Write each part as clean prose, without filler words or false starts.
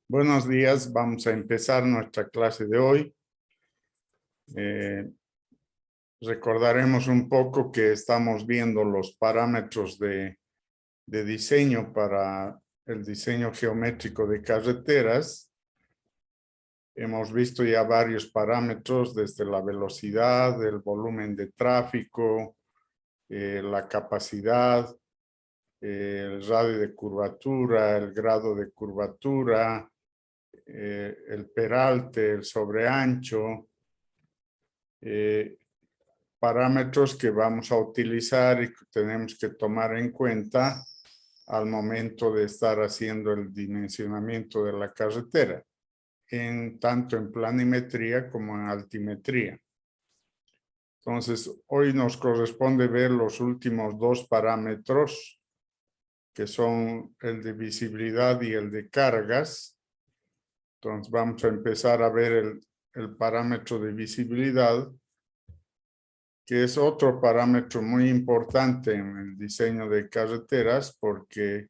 Buenos días, vamos a empezar nuestra clase de hoy. Recordaremos un poco que estamos viendo los parámetros de diseño para el diseño geométrico de carreteras. Hemos visto ya varios parámetros desde la velocidad, el volumen de tráfico, la capacidad, el radio de curvatura, el grado de curvatura, el peralte, el sobreancho, parámetros que vamos a utilizar y que tenemos que tomar en cuenta al momento de estar haciendo el dimensionamiento de la carretera, tanto en planimetría como en altimetría. Entonces, hoy nos corresponde ver los últimos dos parámetros, que son el de visibilidad y el de cargas. Entonces, vamos a empezar a ver el parámetro de visibilidad, que es otro parámetro muy importante en el diseño de carreteras, porque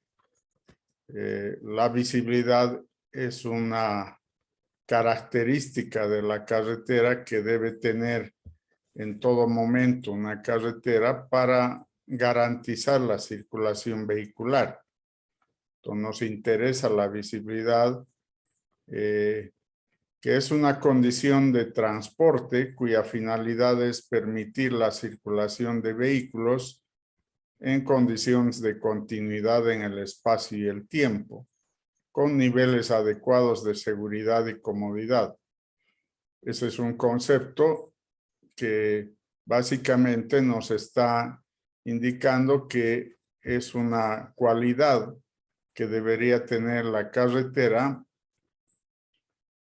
la visibilidad es una característica de la carretera que debe tener en todo momento una carretera para garantizar la circulación vehicular. Entonces nos interesa la visibilidad, que es una condición de transporte cuya finalidad es permitir la circulación de vehículos en condiciones de continuidad en el espacio y el tiempo, con niveles adecuados de seguridad y comodidad. Ese es un concepto que básicamente nos está indicando que es una cualidad que debería tener la carretera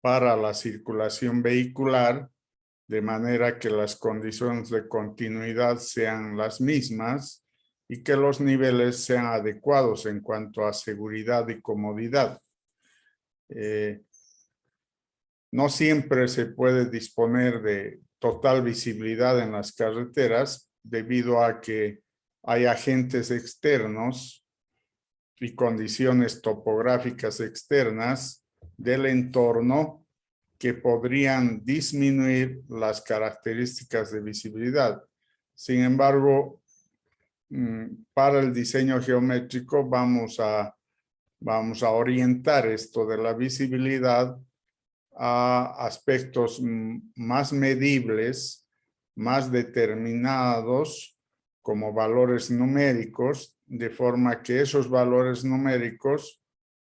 para la circulación vehicular, de manera que las condiciones de continuidad sean las mismas y que los niveles sean adecuados en cuanto a seguridad y comodidad. No siempre se puede disponer de total visibilidad en las carreteras debido a que hay agentes externos y condiciones topográficas externas del entorno que podrían disminuir las características de visibilidad. Sin embargo, para el diseño geométrico vamos a orientar esto de la visibilidad a aspectos más medibles, más determinados, como valores numéricos, de forma que esos valores numéricos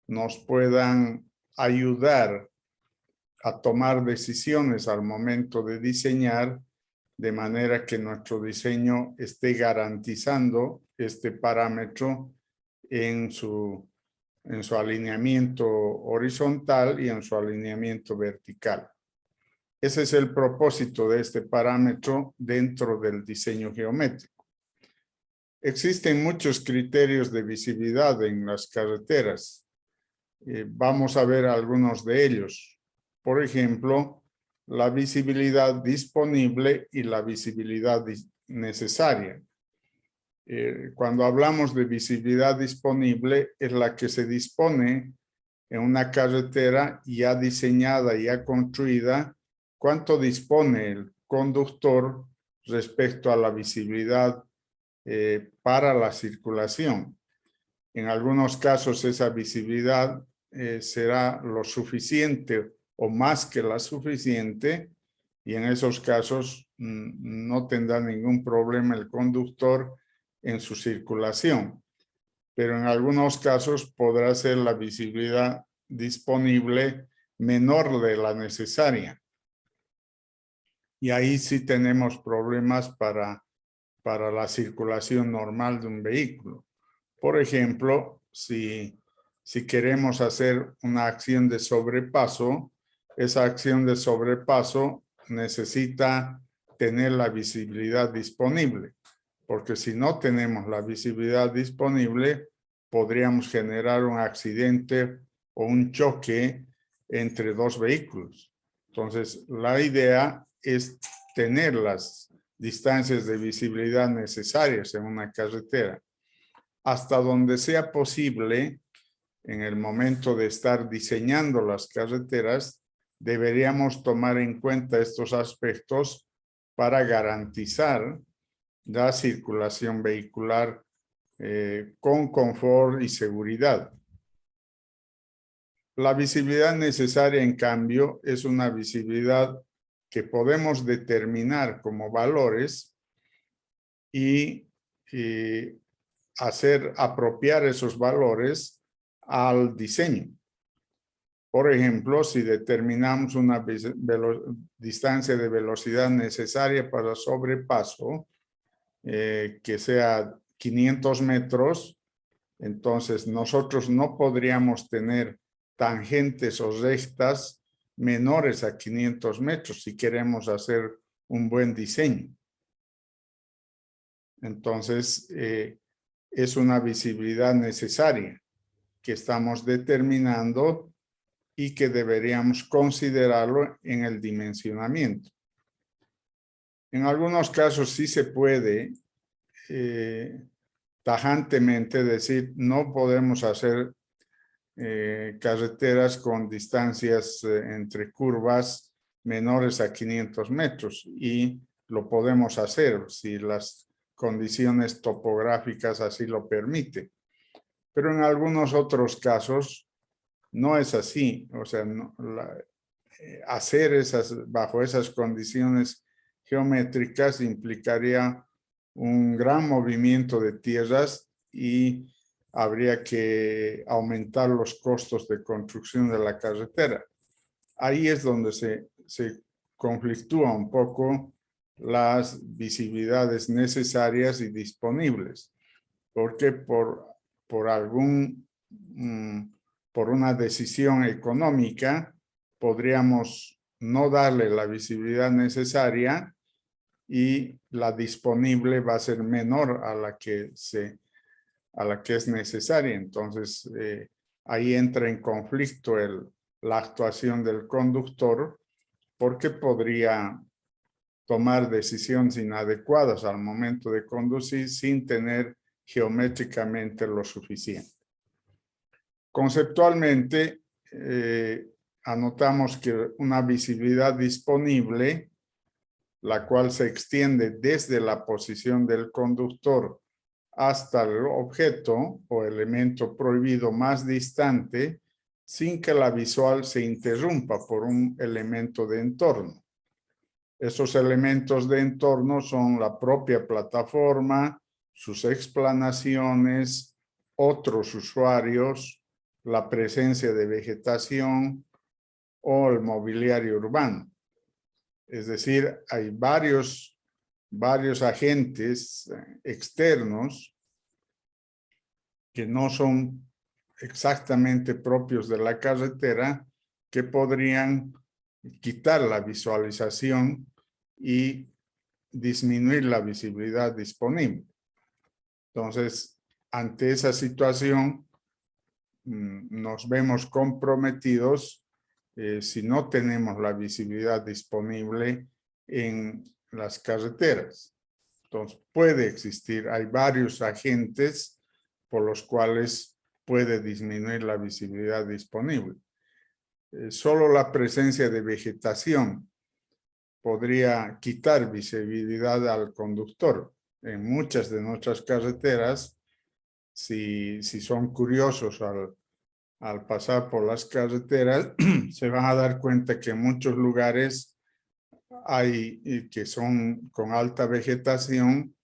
nos puedan ayudar a tomar decisiones al momento de diseñar, de manera que nuestro diseño esté garantizando este parámetro en su alineamiento horizontal y en su alineamiento vertical. Ese es el propósito de este parámetro dentro del diseño geométrico. Existen muchos criterios de visibilidad en las carreteras. Vamos a ver algunos de ellos. Por ejemplo, la visibilidad disponible y la visibilidad necesaria. Cuando hablamos de visibilidad disponible, es la que se dispone en una carretera ya diseñada, ya construida, cuánto dispone el conductor respecto a la visibilidad para la circulación. En algunos casos esa visibilidad será lo suficiente o más que la suficiente, y en esos casos no tendrá ningún problema el conductor en su circulación, pero en algunos casos podrá ser la visibilidad disponible menor de la necesaria. Y ahí sí tenemos problemas para la circulación normal de un vehículo. Por ejemplo, si queremos hacer una acción de sobrepaso, esa acción de sobrepaso necesita tener la visibilidad disponible, porque si no tenemos la visibilidad disponible, podríamos generar un accidente o un choque entre dos vehículos. Entonces, la idea es tener las distancias de visibilidad necesarias en una carretera. Hasta donde sea posible, en el momento de estar diseñando las carreteras, deberíamos tomar en cuenta estos aspectos para garantizar la circulación vehicular con confort y seguridad. La visibilidad necesaria, en cambio, es una visibilidad que podemos determinar como valores y hacer apropiar esos valores al diseño. Por ejemplo, si determinamos una distancia de velocidad necesaria para sobrepaso, que sea 500 metros, entonces nosotros no podríamos tener tangentes o rectas menores a 500 metros si queremos hacer un buen diseño. Entonces, es una visibilidad necesaria que estamos determinando y que deberíamos considerarlo en el dimensionamiento. En algunos casos sí se puede tajantemente decir, no podemos hacer carreteras con distancias entre curvas menores a 500 metros y lo podemos hacer si las condiciones topográficas así lo permiten. Pero en algunos otros casos no es así. O sea, hacer bajo esas condiciones geométricas implicaría un gran movimiento de tierras y habría que aumentar los costos de construcción de la carretera. Ahí es donde se conflictúa un poco las visibilidades necesarias y disponibles, porque por una decisión económica podríamos no darle la visibilidad necesaria y la disponible va a ser menor a la que es necesaria. Entonces, ahí entra en conflicto la actuación del conductor, porque podría tomar decisiones inadecuadas al momento de conducir sin tener geométricamente lo suficiente. Conceptualmente, anotamos que una visibilidad disponible, la cual se extiende desde la posición del conductor hasta el objeto o elemento prohibido más distante, sin que la visual se interrumpa por un elemento de entorno. Esos elementos de entorno son la propia plataforma, sus explanaciones, otros usuarios, la presencia de vegetación o el mobiliario urbano. Es decir, hay varios agentes externos que no son exactamente propios de la carretera, que podrían quitar la visualización y disminuir la visibilidad disponible. Entonces, ante esa situación, nos vemos comprometidos si no tenemos la visibilidad disponible en las carreteras. Entonces, puede existir, hay varios agentes por los cuales puede disminuir la visibilidad disponible. Solo la presencia de vegetación podría quitar visibilidad al conductor. En muchas de nuestras carreteras, si son curiosos al pasar por las carreteras, se van a dar cuenta que en muchos lugares hay que son con alta vegetación,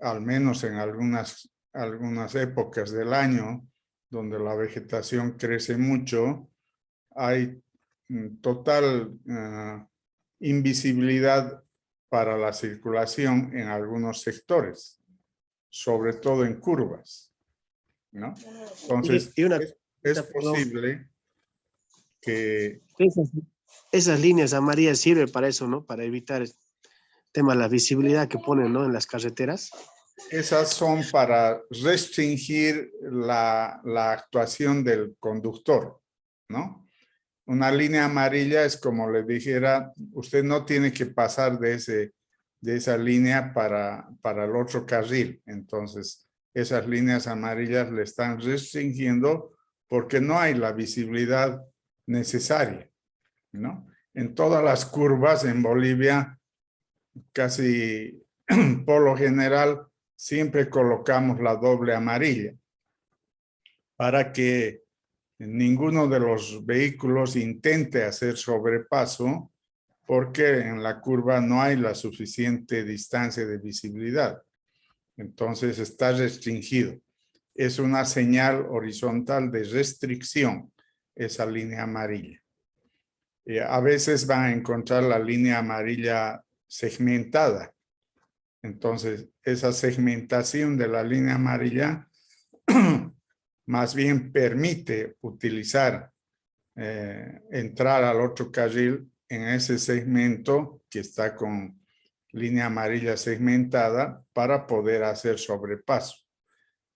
al menos en algunas épocas del año, donde la vegetación crece mucho, hay total invisibilidad para la circulación en algunos sectores, sobre todo en curvas, ¿no? Entonces, es posible que esas líneas amarillas sirven para eso, ¿no? Para evitar el tema de la visibilidad que ponen, ¿no? En las carreteras. Esas son para restringir la actuación del conductor, ¿no? Una línea amarilla es como le dijera, usted no tiene que pasar de esa línea para el otro carril. Entonces, esas líneas amarillas le están restringiendo porque no hay la visibilidad necesaria, ¿no? En todas las curvas en Bolivia, casi por lo general, siempre colocamos la doble amarilla para que ninguno de los vehículos intente hacer sobrepaso porque en la curva no hay la suficiente distancia de visibilidad. Entonces está restringido. Es una señal horizontal de restricción, esa línea amarilla. A veces van a encontrar la línea amarilla segmentada. Entonces, esa segmentación de la línea amarilla más bien permite utilizar, entrar al otro carril en ese segmento que está con línea amarilla segmentada para poder hacer sobrepaso.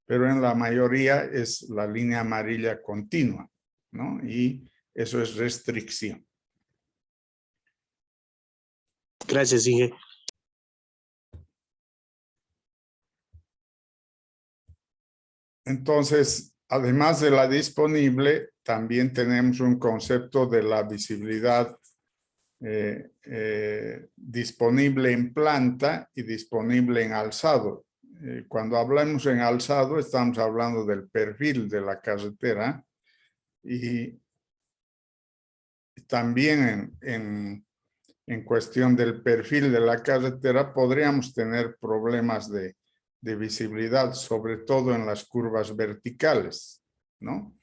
Pero en la mayoría es la línea amarilla continua, ¿no? Y eso es restricción. Gracias, Inge. Entonces, además de la disponible, también tenemos un concepto de la visibilidad disponible en planta y disponible en alzado. Cuando hablamos en alzado, estamos hablando del perfil de la carretera y también en cuestión del perfil de la carretera podríamos tener problemas de visibilidad, sobre todo en las curvas verticales, ¿no?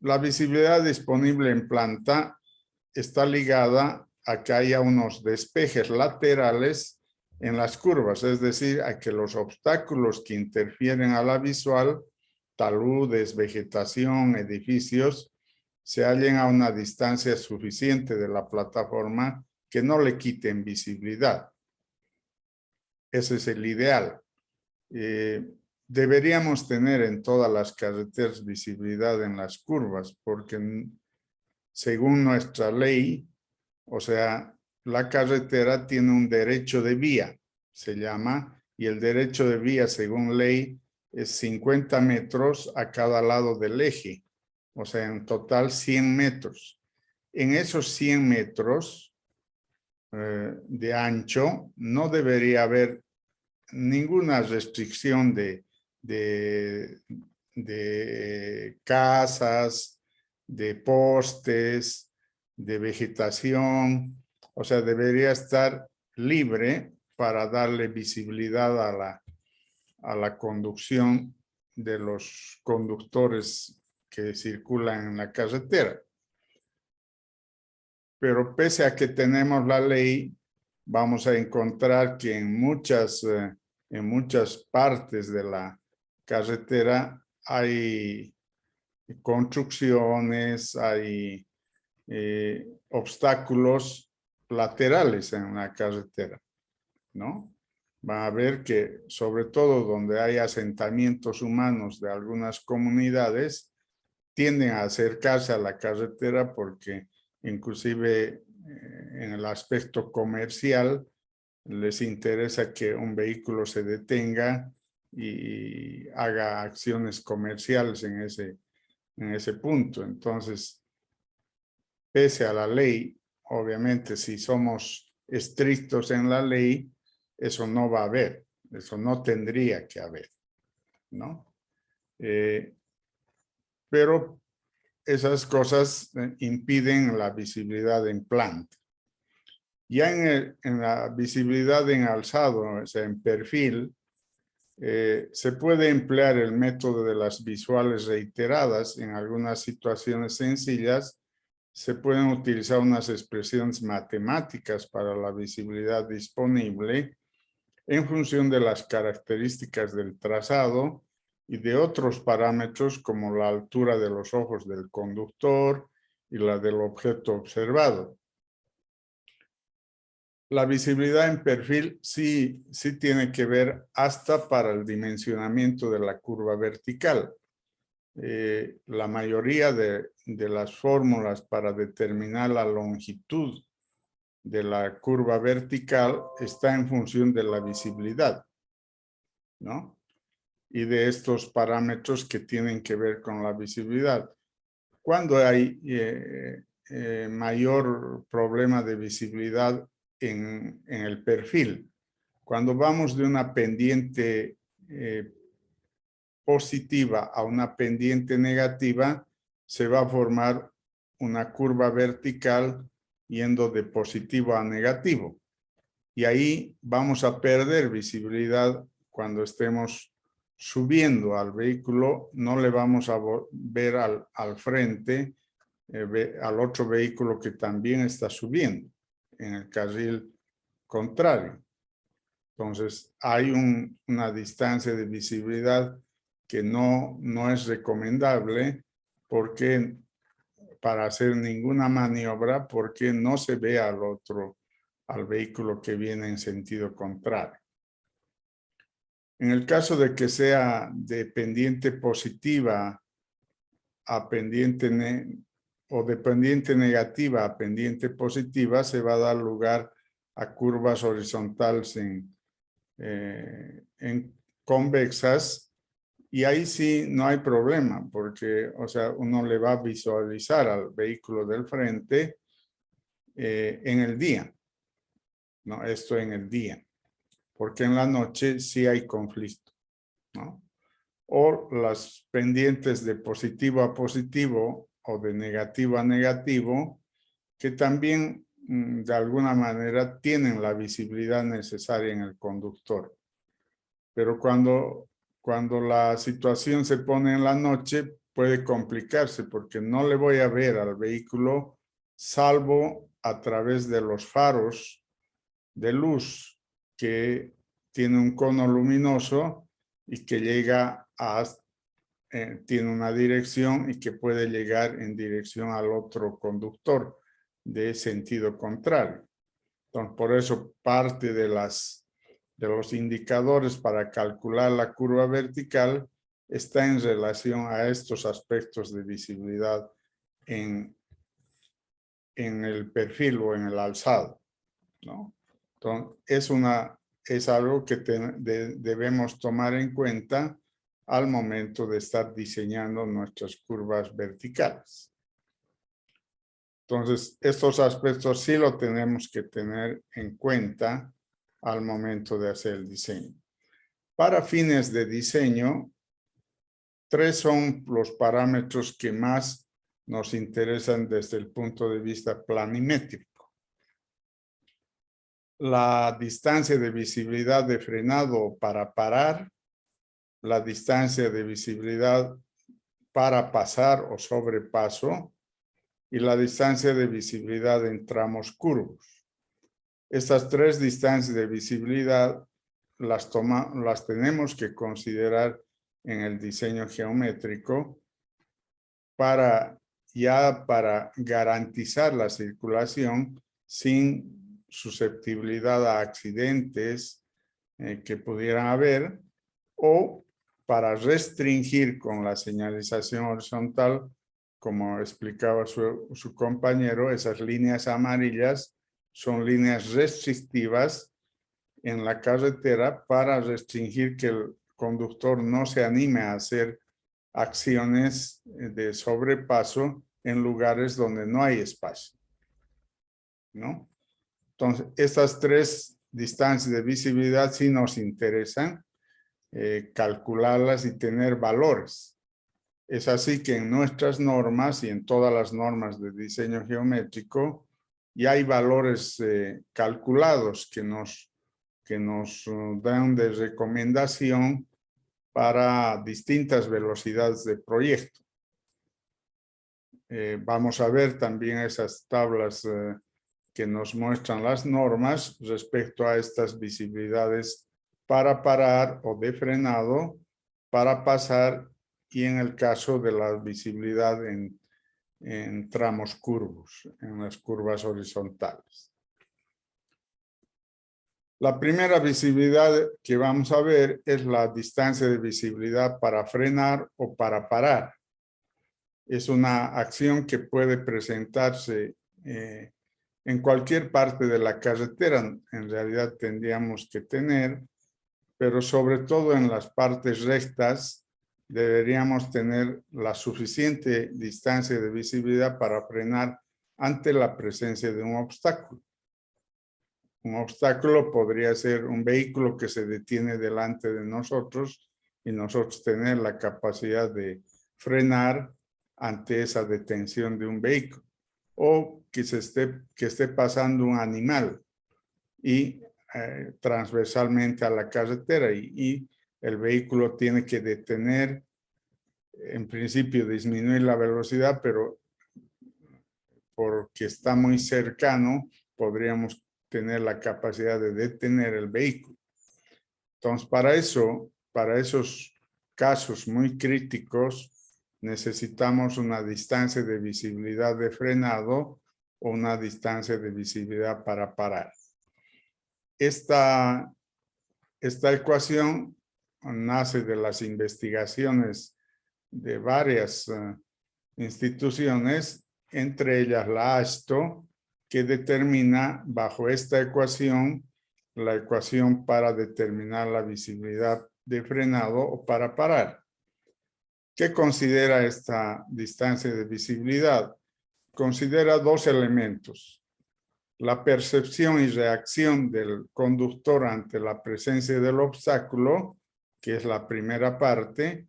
La visibilidad disponible en planta está ligada a que haya unos despejes laterales en las curvas, es decir, a que los obstáculos que interfieren a la visual, taludes, vegetación, edificios, se hallen a una distancia suficiente de la plataforma que no le quiten visibilidad. Ese es el ideal. Deberíamos tener en todas las carreteras visibilidad en las curvas, porque según nuestra ley, o sea, la carretera tiene un derecho de vía, se llama, y el derecho de vía, según ley, es 50 metros a cada lado del eje, o sea, en total 100 metros. En esos 100 metros de ancho no debería haber ninguna restricción de casas, de postes, de vegetación, o sea, debería estar libre para darle visibilidad a la conducción de los conductores que circulan en la carretera. Pero pese a que tenemos la ley, vamos a encontrar que en muchas partes de la carretera hay construcciones, hay obstáculos laterales en la carretera, ¿no? Van a ver que sobre todo donde hay asentamientos humanos de algunas comunidades, tienden a acercarse a la carretera porque inclusive en el aspecto comercial les interesa que un vehículo se detenga y haga acciones comerciales en ese punto. Entonces, pese a la ley, obviamente si somos estrictos en la ley, eso no va a haber, eso no tendría que haber, ¿no? Pero esas cosas impiden la visibilidad en planta. Ya en la visibilidad en alzado, o sea, en perfil, se puede emplear el método de las visuales reiteradas. En algunas situaciones sencillas, se pueden utilizar unas expresiones matemáticas para la visibilidad disponible en función de las características del trazado y de otros parámetros como la altura de los ojos del conductor y la del objeto observado. La visibilidad en perfil sí tiene que ver hasta para el dimensionamiento de la curva vertical. La mayoría de las fórmulas para determinar la longitud de la curva vertical está en función de la visibilidad. ¿no? Y de estos parámetros que tienen que ver con la visibilidad. Cuando hay mayor problema de visibilidad en el perfil, cuando vamos de una pendiente positiva a una pendiente negativa, se va a formar una curva vertical yendo de positivo a negativo. Y ahí vamos a perder visibilidad cuando estemos subiendo al vehículo, no le vamos a ver al frente, al otro vehículo que también está subiendo en el carril contrario. Entonces, hay una distancia de visibilidad que no es recomendable porque para hacer ninguna maniobra, porque no se ve al vehículo que viene en sentido contrario. En el caso de que sea de pendiente positiva a pendiente o de pendiente negativa a pendiente positiva, se va a dar lugar a curvas horizontales en convexas, y ahí sí no hay problema, porque, o sea, uno le va a visualizar al vehículo del frente en el día, ¿no? Esto en el día, porque en la noche sí hay conflicto, ¿no? O las pendientes de positivo a positivo o de negativo a negativo, que también de alguna manera tienen la visibilidad necesaria en el conductor. Pero cuando la situación se pone en la noche, puede complicarse porque no le voy a ver al vehículo salvo a través de los faros de luz que tiene un cono luminoso y que llega tiene una dirección y que puede llegar en dirección al otro conductor de sentido contrario. Entonces, por eso parte de los indicadores para calcular la curva vertical está en relación a estos aspectos de visibilidad en el perfil o en el alzado, ¿no? Entonces, es algo que debemos tomar en cuenta al momento de estar diseñando nuestras curvas verticales. Entonces, estos aspectos sí lo tenemos que tener en cuenta al momento de hacer el diseño. Para fines de diseño, 3 son los parámetros que más nos interesan desde el punto de vista planimétrico. La distancia de visibilidad de frenado para parar, la distancia de visibilidad para pasar o sobrepaso y la distancia de visibilidad en tramos curvos. Estas 3 distancias de visibilidad las tenemos que considerar en el diseño geométrico para garantizar la circulación sin susceptibilidad a accidentes que pudieran haber, o para restringir con la señalización horizontal, como explicaba su compañero, esas líneas amarillas son líneas restrictivas en la carretera para restringir que el conductor no se anime a hacer acciones de sobrepaso en lugares donde no hay espacio, ¿no? Entonces, estas 3 distancias de visibilidad sí nos interesan calcularlas y tener valores. Es así que en nuestras normas y en todas las normas de diseño geométrico ya hay valores calculados que nos dan de recomendación para distintas velocidades de proyecto. Vamos a ver también esas tablas que nos muestran las normas respecto a estas visibilidades para parar o de frenado, para pasar y en el caso de la visibilidad en tramos curvos, en las curvas horizontales. La primera visibilidad que vamos a ver es la distancia de visibilidad para frenar o para parar. Es una acción que puede presentarse en cualquier parte de la carretera. En realidad tendríamos que tener pero sobre todo en las partes rectas deberíamos tener la suficiente distancia de visibilidad para frenar ante la presencia de un obstáculo. Un obstáculo podría ser un vehículo que se detiene delante de nosotros y nosotros tener la capacidad de frenar ante esa detención de un vehículo. O que esté pasando un animal y transversalmente a la carretera y el vehículo tiene que detener, en principio disminuir la velocidad, pero porque está muy cercano, podríamos tener la capacidad de detener el vehículo. Entonces, para esos casos muy críticos, necesitamos una distancia de visibilidad de frenado o una distancia de visibilidad para parar. Esta ecuación nace de las investigaciones de varias instituciones, entre ellas la AASHTO, que determina bajo esta ecuación la ecuación para determinar la visibilidad de frenado o para parar. ¿Qué considera esta distancia de visibilidad? Considera dos elementos: la percepción y reacción del conductor ante la presencia del obstáculo, que es la primera parte,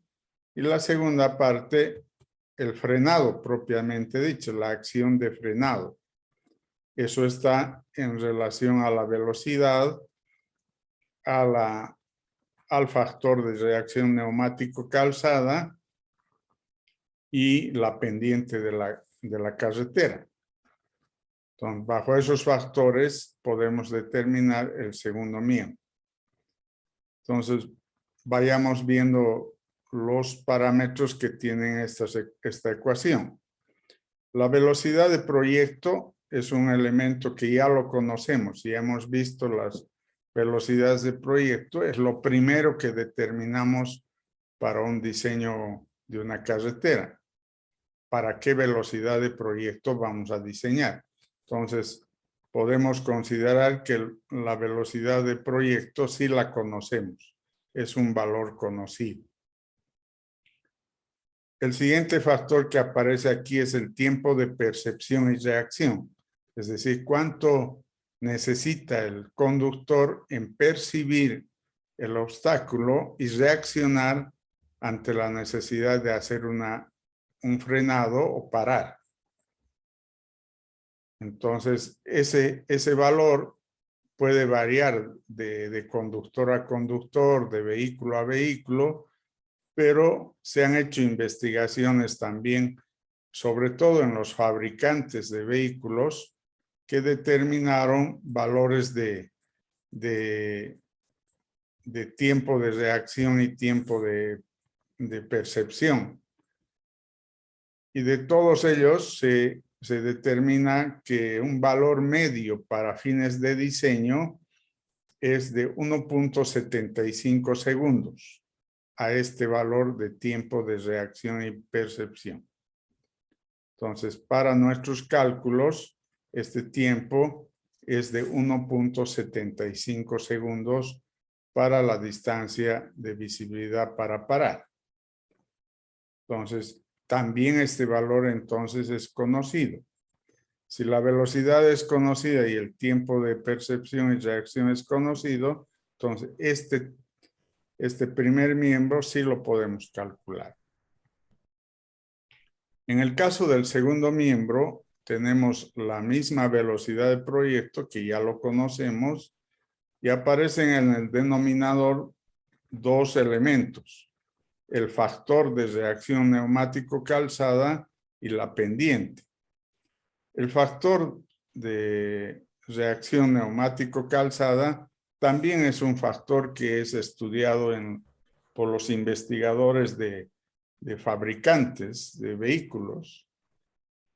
y la segunda parte, el frenado propiamente dicho, la acción de frenado. Eso está en relación a la velocidad, al factor de reacción neumático calzada y la pendiente de la carretera. Entonces, bajo esos factores podemos determinar el segundo miembro. Entonces, vayamos viendo los parámetros que tienen esta ecuación. La velocidad de proyecto es un elemento que ya lo conocemos y hemos visto las velocidades de proyecto. Es lo primero que determinamos para un diseño de una carretera. ¿Para qué velocidad de proyecto vamos a diseñar? Entonces, podemos considerar que la velocidad de proyecto sí la conocemos. Es un valor conocido. El siguiente factor que aparece aquí es el tiempo de percepción y reacción. Es decir, cuánto necesita el conductor en percibir el obstáculo y reaccionar ante la necesidad de hacer un frenado o parar. Entonces, ese valor puede variar de conductor a conductor, de vehículo a vehículo, pero se han hecho investigaciones también, sobre todo en los fabricantes de vehículos, que determinaron valores de tiempo de reacción y tiempo de percepción. Y de todos ellos se determina que un valor medio para fines de diseño es de 1.75 segundos a este valor de tiempo de reacción y percepción. Entonces, para nuestros cálculos, este tiempo es de 1.75 segundos para la distancia de visibilidad para parar. Entonces, también este valor entonces es conocido. Si la velocidad es conocida y el tiempo de percepción y reacción es conocido, entonces este primer miembro sí lo podemos calcular. En el caso del segundo miembro, tenemos la misma velocidad de proyecto que ya lo conocemos y aparecen en el denominador dos elementos: el factor de reacción neumático calzada y la pendiente. El factor de reacción neumático calzada también es un factor que es estudiado por los investigadores de fabricantes de vehículos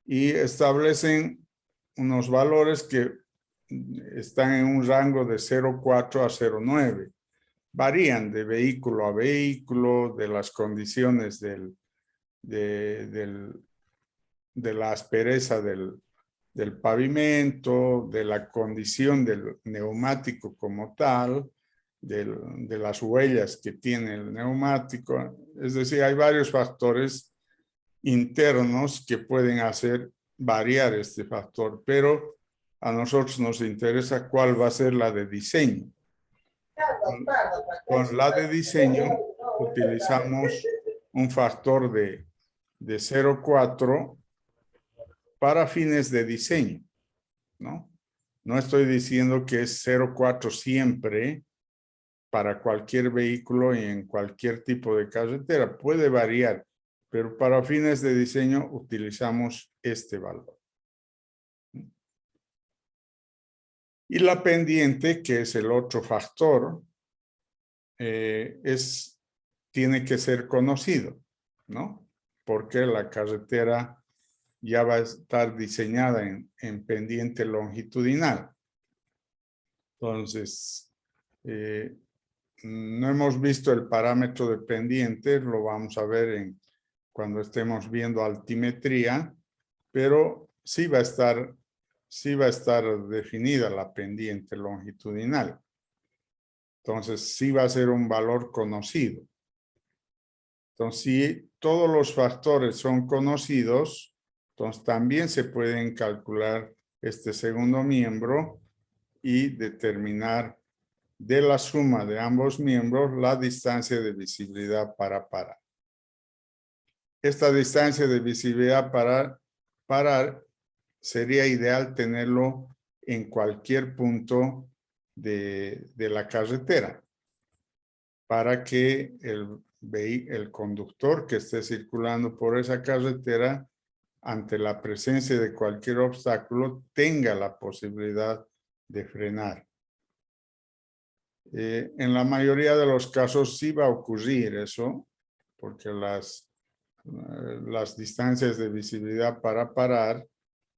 y establecen unos valores que están en un rango de 0,4 a 0,9. Varían de vehículo a vehículo, de las condiciones de la aspereza del pavimento, de la condición del neumático como tal, de las huellas que tiene el neumático. Es decir, hay varios factores internos que pueden hacer variar este factor, pero a nosotros nos interesa cuál va a ser la de diseño. Con la de diseño utilizamos un factor de 0,4 para fines de diseño, ¿no? No estoy diciendo que es 0,4 siempre para cualquier vehículo y en cualquier tipo de carretera. Puede variar, pero para fines de diseño utilizamos este valor. Y la pendiente, que es el otro factor, tiene que ser conocido, ¿no? Porque la carretera ya va a estar diseñada en pendiente longitudinal. Entonces, no hemos visto el parámetro de pendiente, lo vamos a ver cuando estemos viendo altimetría, pero sí va a estar definida la pendiente longitudinal. Entonces, sí va a ser un valor conocido. Entonces, si todos los factores son conocidos, entonces también se pueden calcular este segundo miembro y determinar de la suma de ambos miembros la distancia de visibilidad para parar. Esta distancia de visibilidad para parar sería ideal tenerlo en cualquier punto de la carretera para que el conductor que esté circulando por esa carretera ante la presencia de cualquier obstáculo tenga la posibilidad de frenar. En la mayoría de los casos sí va a ocurrir eso, porque las distancias de visibilidad para parar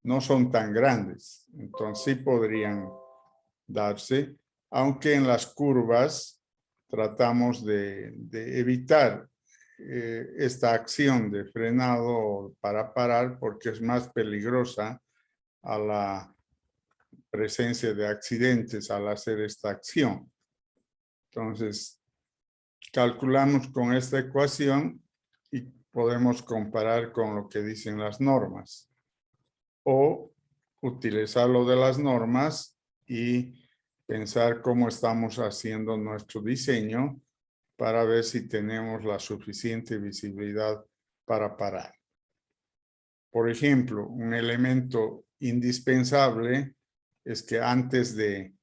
no son tan grandes, entonces sí podrían darse, aunque en las curvas tratamos de evitar esta acción de frenado para parar porque es más peligrosa a la presencia de accidentes al hacer esta acción. Entonces, calculamos con esta ecuación y podemos comparar con lo que dicen las normas. O utilizar lo de las normas y pensar cómo estamos haciendo nuestro diseño para ver si tenemos la suficiente visibilidad para parar. Por ejemplo, un elemento indispensable es que antes del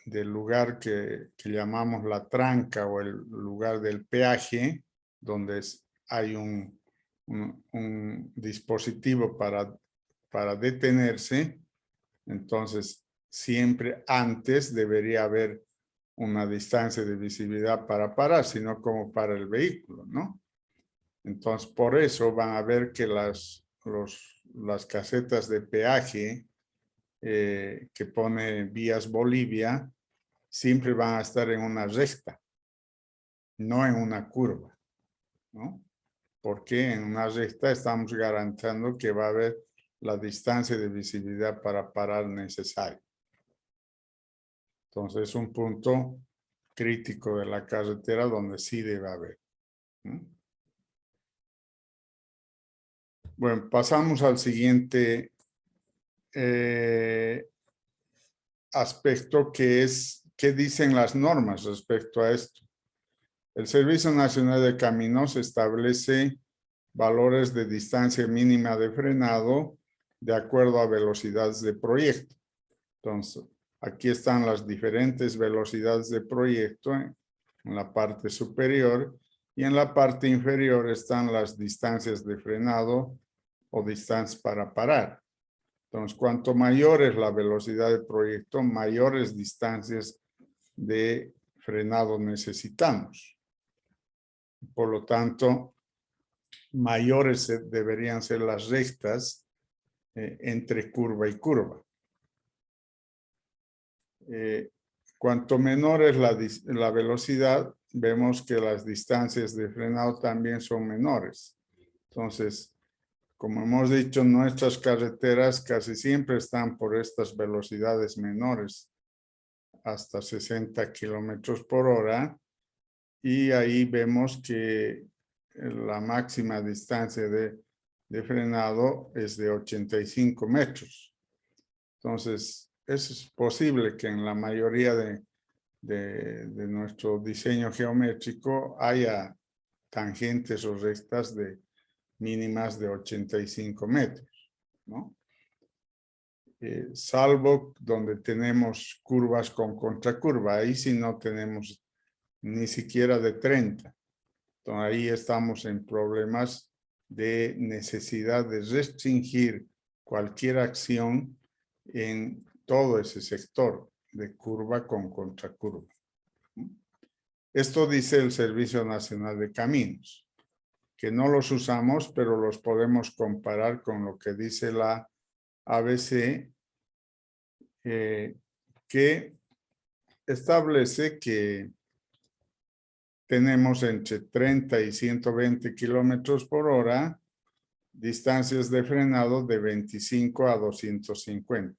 lugar que llamamos la tranca o el lugar del peaje, donde hay un dispositivo para detenerse, entonces siempre antes debería haber una distancia de visibilidad para parar, sino como para el vehículo, ¿no? Entonces, por eso van a ver que las casetas de peaje que pone Vías Bolivia siempre van a estar en una recta, no en una curva, ¿no? Porque en una recta estamos garantizando que va a haber la distancia de visibilidad para parar necesaria. Entonces, es un punto crítico de la carretera donde sí debe haber, ¿no? Bueno, pasamos al siguiente aspecto que es, ¿qué dicen las normas respecto a esto? El Servicio Nacional de Caminos establece valores de distancia mínima de frenado de acuerdo a velocidades de proyecto. Entonces, aquí están las diferentes velocidades de proyecto en la parte superior y en la parte inferior están las distancias de frenado o distancias para parar. Entonces, cuanto mayor es la velocidad de proyecto, mayores distancias de frenado necesitamos. Por lo tanto, mayores deberían ser las rectas entre curva y curva. Cuanto menor es la velocidad, vemos que las distancias de frenado también son menores. Entonces, como hemos dicho, nuestras carreteras casi siempre están por estas velocidades menores hasta 60 kilómetros por hora. Y ahí vemos que la máxima distancia de frenado es de 85 metros. Entonces, es posible que en la mayoría de nuestro diseño geométrico haya tangentes o rectas de mínimas de 85 metros, ¿no? Salvo donde tenemos curvas con contracurva, ahí sí no tenemos ni siquiera de 30. Entonces ahí estamos en problemas de necesidad de restringir cualquier acción en todo ese sector de curva con contracurva. Esto dice el Servicio Nacional de Caminos, que no los usamos, pero los podemos comparar con lo que dice la ABC, que establece que tenemos entre 30 y 120 kilómetros por hora, distancias de frenado de 25 a 250.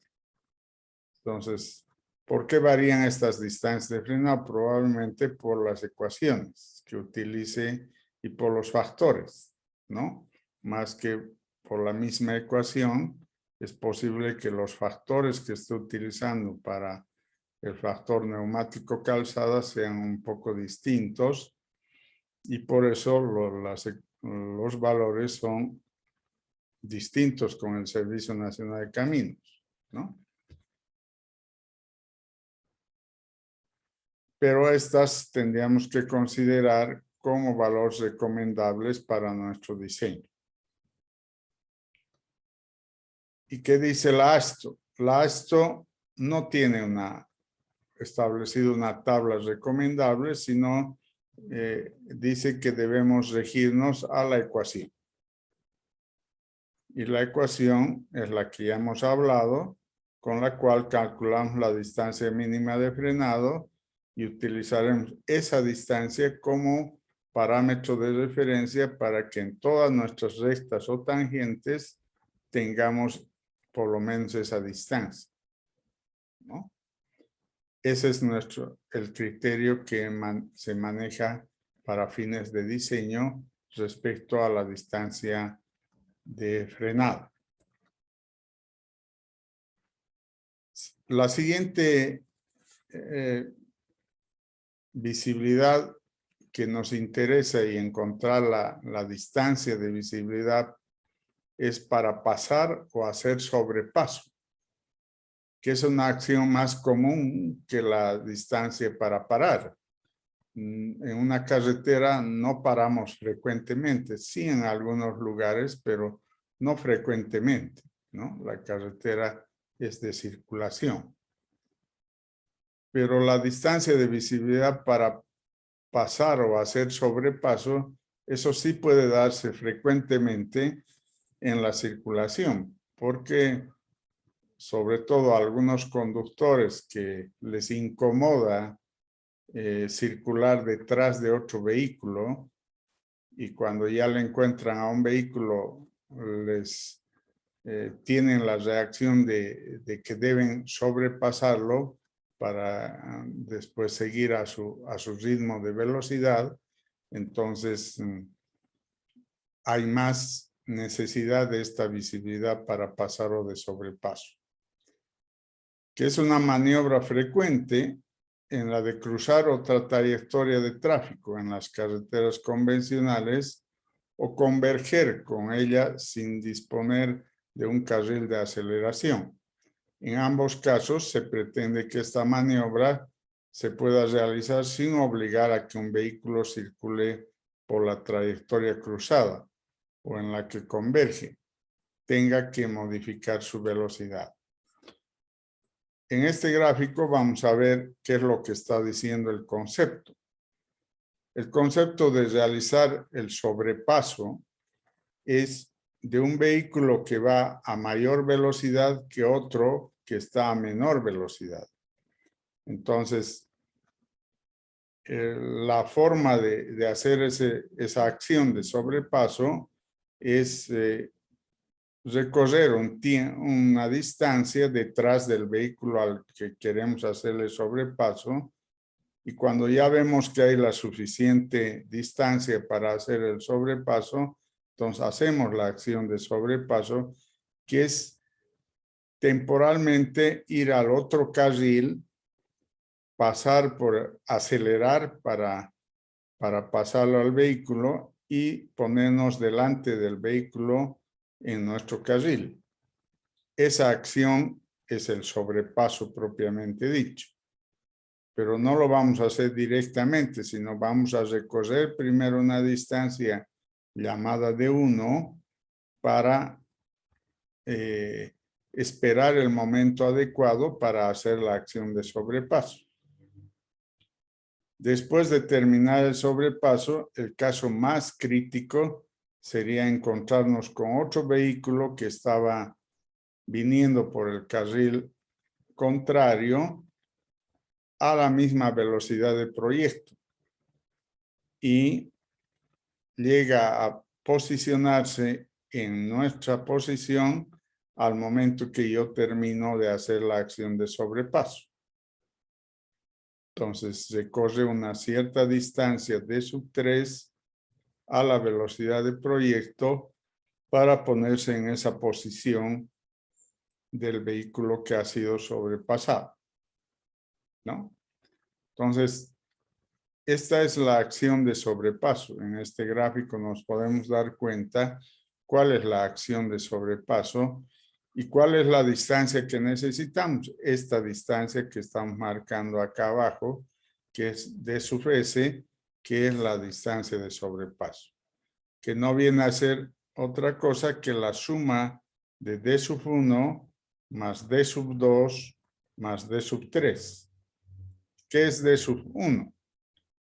Entonces, ¿por qué varían estas distancias de frenado? Probablemente por las ecuaciones que utilice y por los factores, ¿no? Más que por la misma ecuación, es posible que los factores que esté utilizando para el factor neumático calzada sean un poco distintos y por eso los valores son distintos con el Servicio Nacional de Caminos, ¿no? Pero estas tendríamos que considerar como valores recomendables para nuestro diseño. ¿Y qué dice la AASHTO? La AASHTO no tiene establecido una tabla recomendable, sino dice que debemos regirnos a la ecuación. Y la ecuación es la que ya hemos hablado, con la cual calculamos la distancia mínima de frenado y utilizaremos esa distancia como parámetro de referencia para que en todas nuestras rectas o tangentes tengamos por lo menos esa distancia, ¿no? Ese es el criterio que se maneja para fines de diseño respecto a la distancia de frenado. La siguiente visibilidad que nos interesa y encontrar la distancia de visibilidad es para pasar o hacer sobrepaso, que es una acción más común que la distancia para parar. En una carretera no paramos frecuentemente, sí en algunos lugares, pero no frecuentemente, ¿no? La carretera es de circulación. Pero la distancia de visibilidad para pasar o hacer sobrepaso, eso sí puede darse frecuentemente en la circulación, porque sobre todo a algunos conductores que les incomoda circular detrás de otro vehículo y cuando ya le encuentran a un vehículo les tienen la reacción de que deben sobrepasarlo para después seguir a su ritmo de velocidad. Entonces hay más necesidad de esta visibilidad para pasar o de sobrepaso, que es una maniobra frecuente en la de cruzar otra trayectoria de tráfico en las carreteras convencionales o converger con ella sin disponer de un carril de aceleración. En ambos casos se pretende que esta maniobra se pueda realizar sin obligar a que un vehículo circule por la trayectoria cruzada o en la que converge, tenga que modificar su velocidad. En este gráfico vamos a ver qué es lo que está diciendo el concepto. El concepto de realizar el sobrepaso es de un vehículo que va a mayor velocidad que otro que está a menor velocidad. Entonces, la forma de hacer esa acción de sobrepaso es recorrer una distancia detrás del vehículo al que queremos hacerle sobrepaso, y cuando ya vemos que hay la suficiente distancia para hacer el sobrepaso, entonces hacemos la acción de sobrepaso, que es temporalmente ir al otro carril, acelerar para pasarlo al vehículo y ponernos delante del vehículo en nuestro carril. Esa acción es el sobrepaso propiamente dicho. Pero no lo vamos a hacer directamente, sino vamos a recorrer primero una distancia llamada de 1 para esperar el momento adecuado para hacer la acción de sobrepaso. Después de terminar el sobrepaso, el caso más crítico sería encontrarnos con otro vehículo que estaba viniendo por el carril contrario a la misma velocidad de proyecto y llega a posicionarse en nuestra posición al momento que yo termino de hacer la acción de sobrepaso. Entonces recorre una cierta distancia de sub 3 a la velocidad de proyecto para ponerse en esa posición del vehículo que ha sido sobrepasado, ¿no? Entonces, esta es la acción de sobrepaso. En este gráfico nos podemos dar cuenta cuál es la acción de sobrepaso y cuál es la distancia que necesitamos. Esta distancia que estamos marcando acá abajo, que es D sub S, que es la distancia de sobrepaso, que no viene a ser otra cosa que la suma de D sub 1 más D sub 2 más D sub 3. ¿Qué es D sub 1?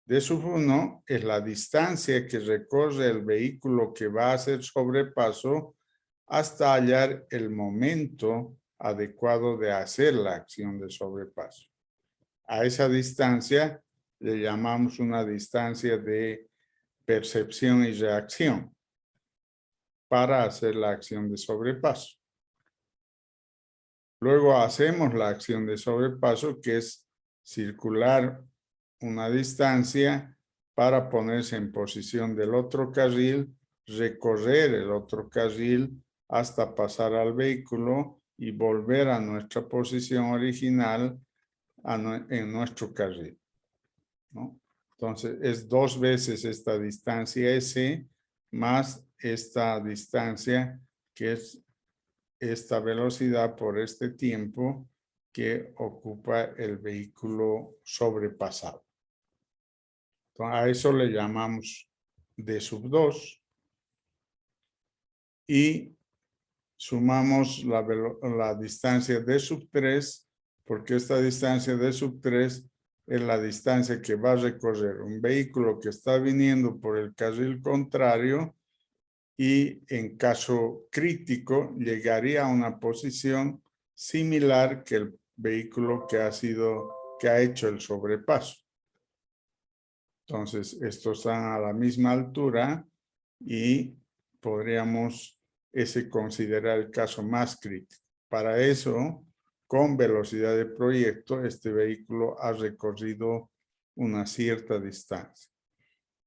D sub 1 es la distancia que recorre el vehículo que va a hacer sobrepaso hasta hallar el momento adecuado de hacer la acción de sobrepaso. A esa distancia le llamamos una distancia de percepción y reacción para hacer la acción de sobrepaso. Luego hacemos la acción de sobrepaso, que es circular una distancia para ponerse en posición del otro carril, recorrer el otro carril hasta pasar al vehículo y volver a nuestra posición original en nuestro carril, ¿no? Entonces, es 2 veces esta distancia S más esta distancia, que es esta velocidad por este tiempo que ocupa el vehículo sobrepasado. Entonces, a eso le llamamos D sub 2 y sumamos la distancia D sub 3, porque esta distancia D sub 3 es la distancia que va a recorrer un vehículo que está viniendo por el carril contrario y en caso crítico llegaría a una posición similar que el vehículo que ha hecho el sobrepaso. Entonces, estos están a la misma altura y podríamos considerar el caso más crítico. Para eso, con velocidad de proyecto, este vehículo ha recorrido una cierta distancia.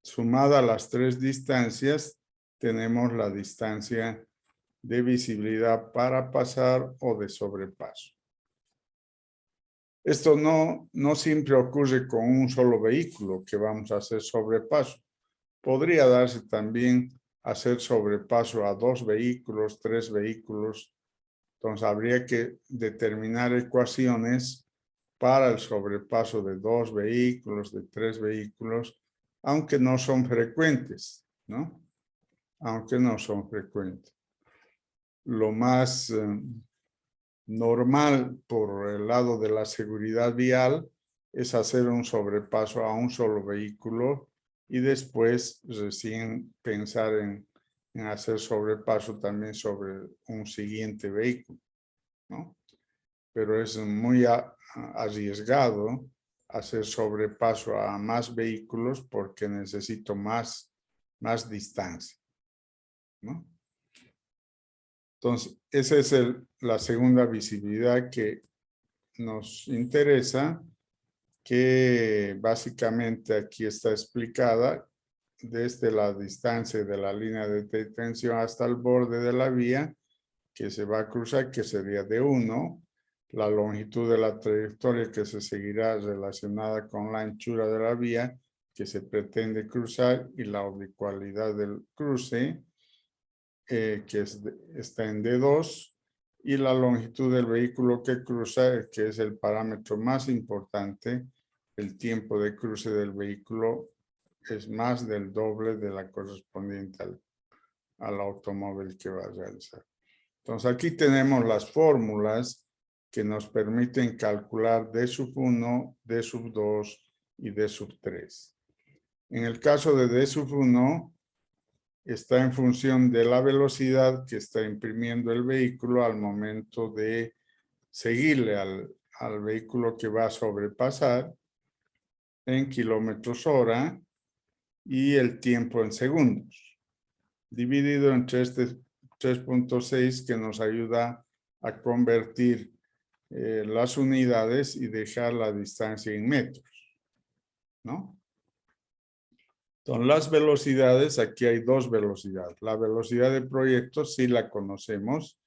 Sumada a las 3 distancias, tenemos la distancia de visibilidad para pasar o de sobrepaso. Esto no siempre ocurre con un solo vehículo que vamos a hacer sobrepaso. Podría darse también hacer sobrepaso a 2 vehículos, 3 vehículos. Entonces habría que determinar ecuaciones para el sobrepaso de 2 vehículos, de 3 vehículos, aunque no son frecuentes, ¿no? Aunque no son frecuentes. Lo más normal por el lado de la seguridad vial es hacer un sobrepaso a un solo vehículo y después recién pensar en hacer sobrepaso también sobre un siguiente vehículo, ¿no? Pero es muy arriesgado hacer sobrepaso a más vehículos porque necesito más distancia, ¿no? Entonces, esa es la segunda visibilidad que nos interesa, que básicamente aquí está explicada desde la distancia de la línea de detención hasta el borde de la vía que se va a cruzar, que sería de 1, la longitud de la trayectoria que se seguirá relacionada con la anchura de la vía que se pretende cruzar y la oblicualidad del cruce, que está en D2, y la longitud del vehículo que cruza, que es el parámetro más importante. El tiempo de cruce del vehículo es más del doble de la correspondiente al automóvil que va a realizar. Entonces aquí tenemos las fórmulas que nos permiten calcular D sub 1, D sub 2 y D sub 3. En el caso de D sub 1, está en función de la velocidad que está imprimiendo el vehículo al momento de seguirle al vehículo que va a sobrepasar en kilómetros hora y el tiempo en segundos, dividido entre este 3.6 que nos ayuda a convertir las unidades y dejar la distancia en metros, ¿no? Entonces, las velocidades, aquí hay dos velocidades. La velocidad de proyecto sí la conocemos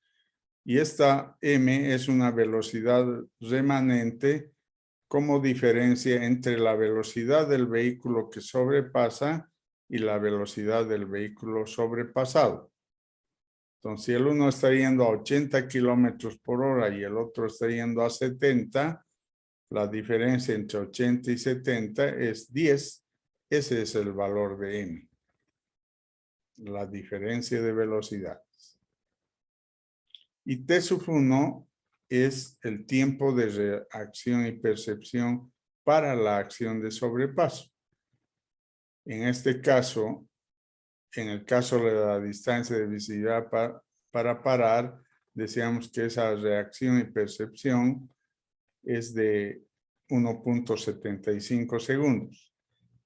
y esta m es una velocidad remanente como diferencia entre la velocidad del vehículo que sobrepasa y la velocidad del vehículo sobrepasado. Entonces, si el uno está yendo a 80 kilómetros por hora y el otro está yendo a 70, la diferencia entre 80 y 70 es 10. Ese es el valor de m, la diferencia de velocidades. Y T sub 1 es el tiempo de reacción y percepción para la acción de sobrepaso. En este caso, en el caso de la distancia de visibilidad para parar, decíamos que esa reacción y percepción es de 1.75 segundos.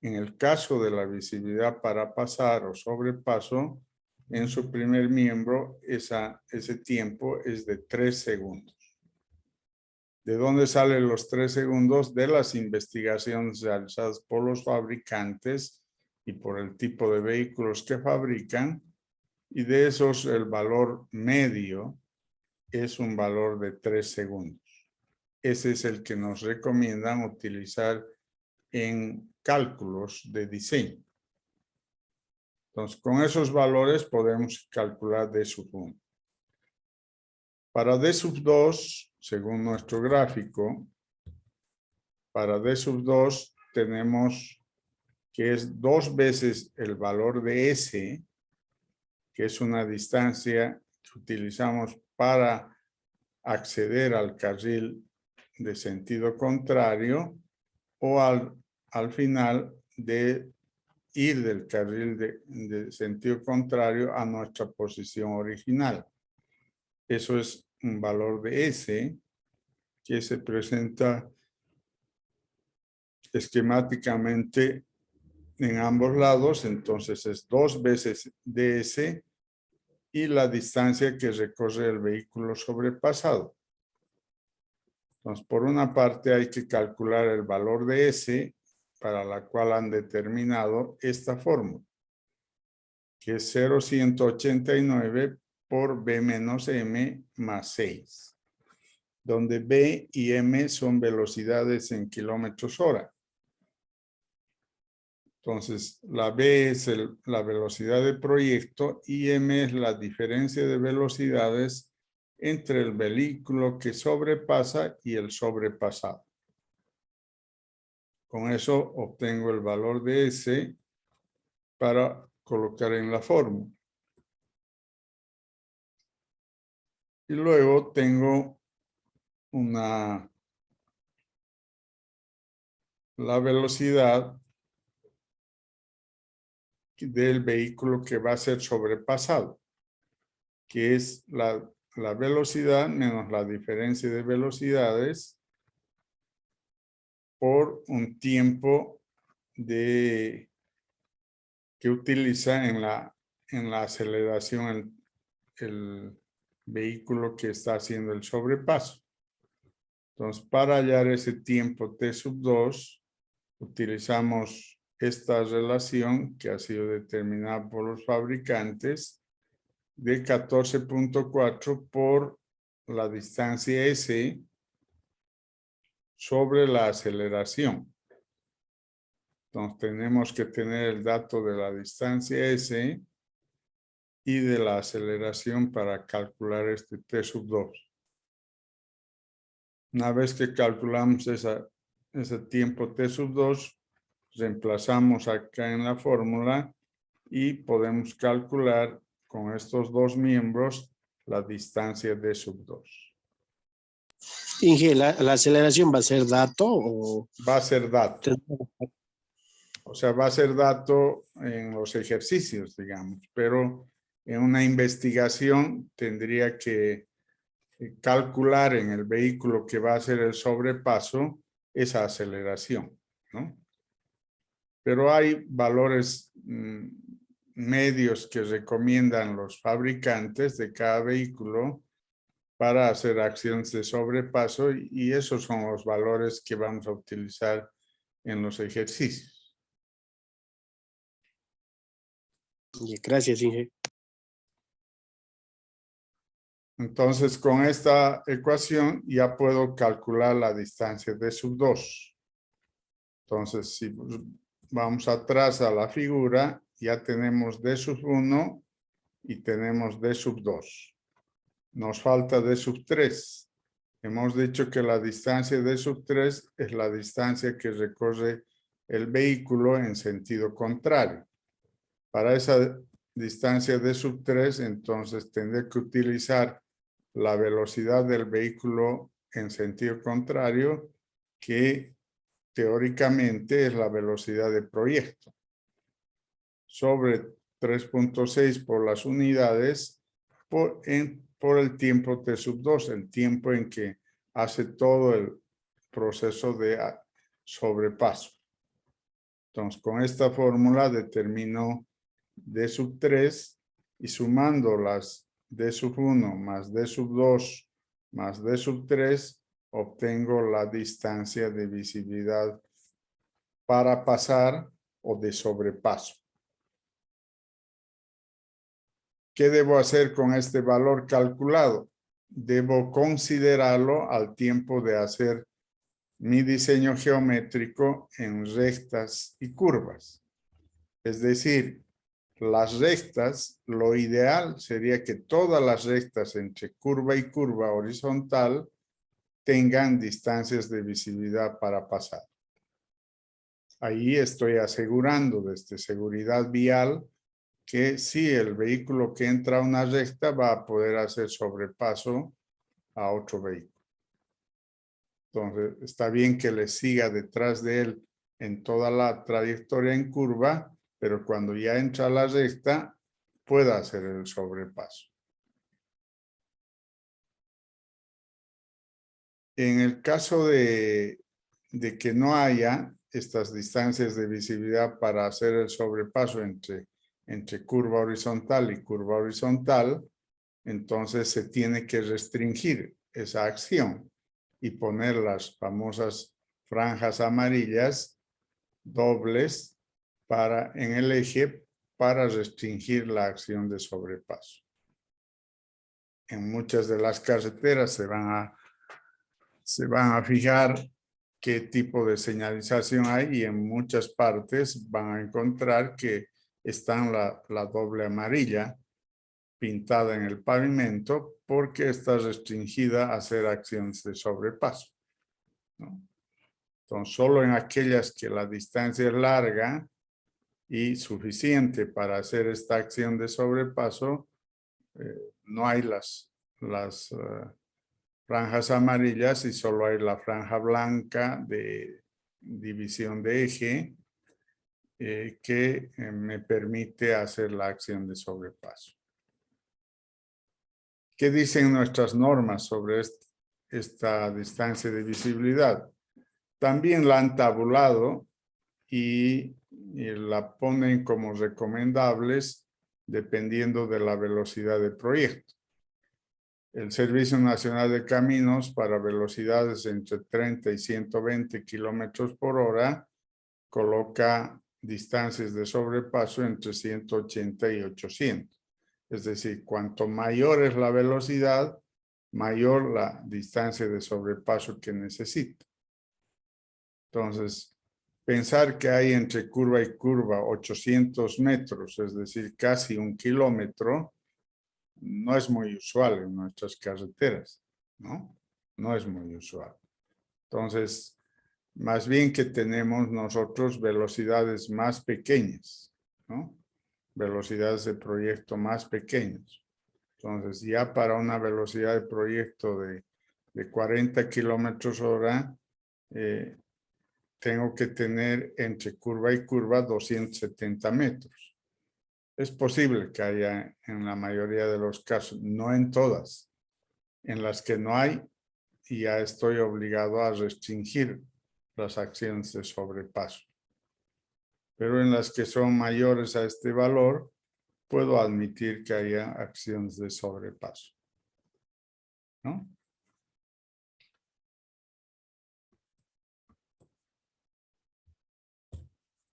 En el caso de la visibilidad para pasar o sobrepaso, en su primer miembro, ese tiempo es de 3 segundos. ¿De dónde salen los 3 segundos? De las investigaciones realizadas por los fabricantes y por el tipo de vehículos que fabrican. Y de esos, el valor medio es un valor de 3 segundos. Ese es el que nos recomiendan utilizar en cálculos de diseño. Entonces, con esos valores podemos calcular D sub 1. Para D sub 2, según nuestro gráfico, para D sub 2 tenemos que es 2 veces el valor de S, que es una distancia que utilizamos para acceder al carril de sentido contrario o al final de ir del carril de sentido contrario a nuestra posición original. Eso es un valor de S que se presenta esquemáticamente en ambos lados. Entonces es 2 veces ds y la distancia que recorre el vehículo sobrepasado. Entonces, por una parte hay que calcular el valor de S, para la cual han determinado esta fórmula, que es 0,189 por B menos M más 6, donde B y M son velocidades en kilómetros hora. Entonces, la B es la velocidad de proyecto y M es la diferencia de velocidades entre el vehículo que sobrepasa y el sobrepasado. Con eso obtengo el valor de S para colocar en la fórmula. Y luego tengo la velocidad del vehículo que va a ser sobrepasado, que es la velocidad menos la diferencia de velocidades por un tiempo que utiliza en la aceleración el vehículo que está haciendo el sobrepaso. Entonces, para hallar ese tiempo T sub 2, utilizamos esta relación que ha sido determinada por los fabricantes de 14.4 por la distancia S sobre la aceleración. Entonces, tenemos que tener el dato de la distancia S y de la aceleración para calcular este T sub 2. Una vez que calculamos ese tiempo T sub 2, reemplazamos acá en la fórmula y podemos calcular con estos dos miembros la distancia D sub 2. Inge, ¿la aceleración va a ser dato o...? Va a ser dato. O sea, va a ser dato en los ejercicios, digamos, pero en una investigación tendría que calcular en el vehículo que va a hacer el sobrepaso esa aceleración, ¿no? Pero hay valores medios que recomiendan los fabricantes de cada vehículo para hacer acciones de sobrepaso y esos son los valores que vamos a utilizar en los ejercicios. Gracias, Inge. Entonces, con esta ecuación ya puedo calcular la distancia de sub 2. Entonces, si vamos atrás a la figura, ya tenemos D sub 1 y tenemos D sub 2. Nos falta D sub 3. Hemos dicho que la distancia D sub 3 es la distancia que recorre el vehículo en sentido contrario. Para esa distancia D sub 3, entonces tendré que utilizar la velocidad del vehículo en sentido contrario, que teóricamente es la velocidad de proyecto, sobre 3.6 por las unidades por el tiempo T sub 2, el tiempo en que hace todo el proceso de sobrepaso. Entonces, con esta fórmula determino D sub 3 y sumando las D sub 1 más D sub 2 más D sub 3, obtengo la distancia de visibilidad para pasar o de sobrepaso. ¿Qué debo hacer con este valor calculado? Debo considerarlo al tiempo de hacer mi diseño geométrico en rectas y curvas. Es decir, las rectas, lo ideal sería que todas las rectas entre curva y curva horizontal tengan distancias de visibilidad para pasar. Ahí estoy asegurando desde seguridad vial que si el vehículo que entra a una recta va a poder hacer sobrepaso a otro vehículo. Entonces, está bien que le siga detrás de él en toda la trayectoria en curva, pero cuando ya entra a la recta, pueda hacer el sobrepaso. En el caso de que no haya estas distancias de visibilidad para hacer el sobrepaso entre curva horizontal y curva horizontal, entonces se tiene que restringir esa acción y poner las famosas franjas amarillas dobles en el eje para restringir la acción de sobrepaso. En muchas de las carreteras se van a fijar qué tipo de señalización hay y en muchas partes van a encontrar que está la doble amarilla pintada en el pavimento porque está restringida a hacer acciones de sobrepaso, ¿no? Entonces, solo en aquellas que la distancia es larga y suficiente para hacer esta acción de sobrepaso, no hay las franjas amarillas y solo hay la franja blanca de división de eje que me permite hacer la acción de sobrepaso. ¿Qué dicen nuestras normas sobre esta distancia de visibilidad? También la han tabulado y la ponen como recomendables dependiendo de la velocidad del proyecto. El Servicio Nacional de Caminos para velocidades entre 30 y 120 kilómetros por hora coloca distancias de sobrepaso entre 180 y 800. Es decir, cuanto mayor es la velocidad, mayor la distancia de sobrepaso que necesita. Entonces, pensar que hay entre curva y curva 800 metros, es decir, casi 1 kilómetro, no es muy usual en nuestras carreteras, ¿no? No es muy usual. Entonces, más bien que tenemos nosotros velocidades más pequeñas, ¿no? Velocidades de proyecto más pequeñas. Entonces, ya para una velocidad de proyecto de 40 kilómetros hora, tengo que tener entre curva y curva 270 metros. Es posible que haya en la mayoría de los casos, no en todas, en las que no hay, y ya estoy obligado a restringir las acciones de sobrepaso. Pero en las que son mayores a este valor, puedo admitir que haya acciones de sobrepaso, ¿no?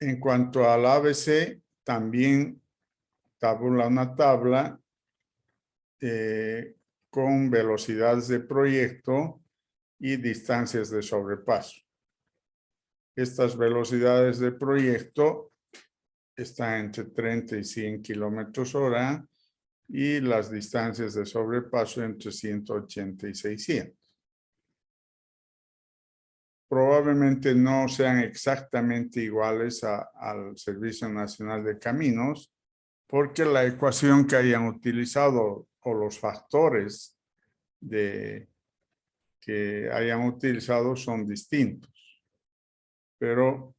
En cuanto al ABC, también tabula una tabla con velocidades de proyecto y distancias de sobrepaso. Estas velocidades de proyecto están entre 30 y 100 kilómetros hora y las distancias de sobrepaso entre 180 y 600. Probablemente no sean exactamente iguales al Servicio Nacional de Caminos, porque la ecuación que hayan utilizado o los factores que hayan utilizado son distintos, pero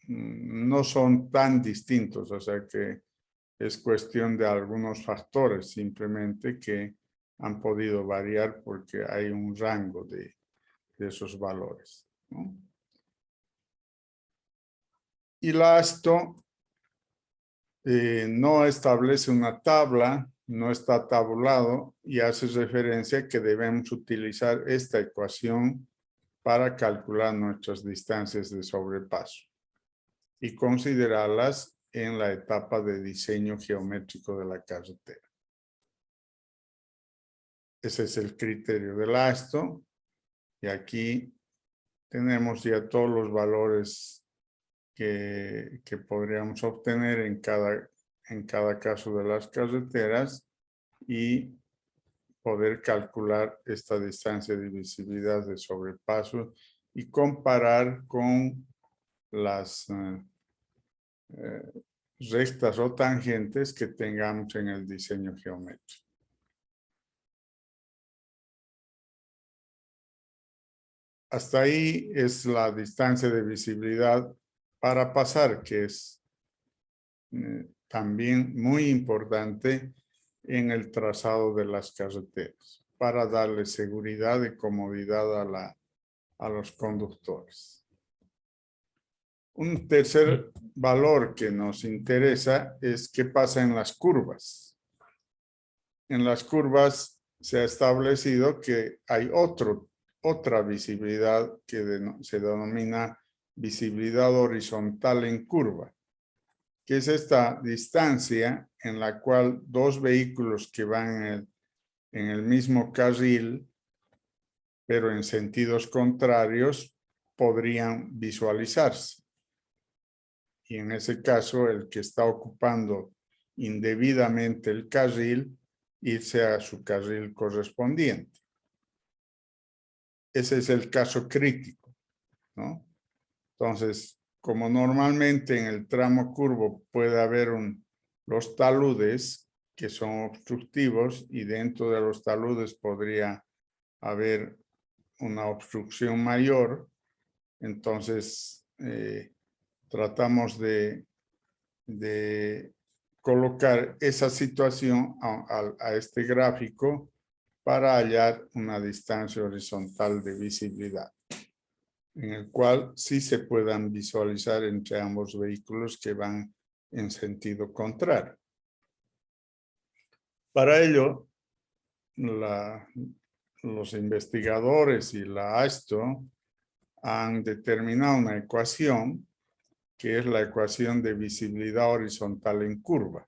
no son tan distintos, o sea que es cuestión de algunos factores simplemente que han podido variar porque hay un rango de esos valores, ¿no? Y la ASTO no establece una tabla, no está tabulado y hace referencia a que debemos utilizar esta ecuación para calcular nuestras distancias de sobrepaso y considerarlas en la etapa de diseño geométrico de la carretera. Ese es el criterio del ASTO y aquí tenemos ya todos los valores que podríamos obtener en cada caso de las carreteras y poder calcular esta distancia de visibilidad de sobrepaso y comparar con las rectas o tangentes que tengamos en el diseño geométrico. Hasta ahí es la distancia de visibilidad para pasar, que es también muy importante en el trazado de las carreteras, para darle seguridad y comodidad a los conductores. Un tercer valor que nos interesa es qué pasa en las curvas. En las curvas se ha establecido que hay otra visibilidad que se denomina visibilidad horizontal en curva, que es esta distancia en la cual dos vehículos que van en el mismo carril, pero en sentidos contrarios, podrían visualizarse. Y en ese caso, el que está ocupando indebidamente el carril, irse a su carril correspondiente. Ese es el caso crítico, ¿no? Entonces, como normalmente en el tramo curvo puede haber los taludes que son obstructivos y dentro de los taludes podría haber una obstrucción mayor, entonces tratamos de colocar esa situación a este gráfico para hallar una distancia horizontal de visibilidad, en el cual sí se puedan visualizar entre ambos vehículos que van en sentido contrario. Para ello, los investigadores y la AESTO han determinado una ecuación que es la ecuación de visibilidad horizontal en curva,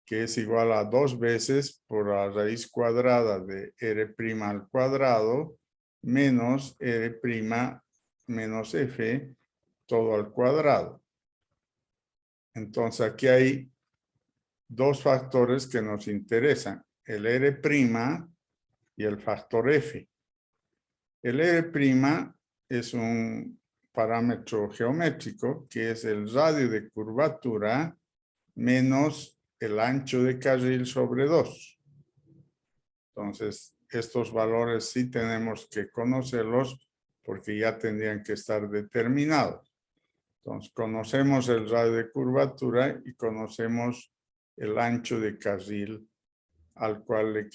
que es igual a 2 veces por la raíz cuadrada de R' al cuadrado menos R' menos F todo al cuadrado. Entonces aquí hay dos factores que nos interesan, el R' y el factor F. El R' es un parámetro geométrico que es el radio de curvatura menos el ancho de carril sobre 2. Entonces, estos valores sí tenemos que conocerlos porque ya tendrían que estar determinados. Entonces, conocemos el radio de curvatura y conocemos el ancho de carril al cual le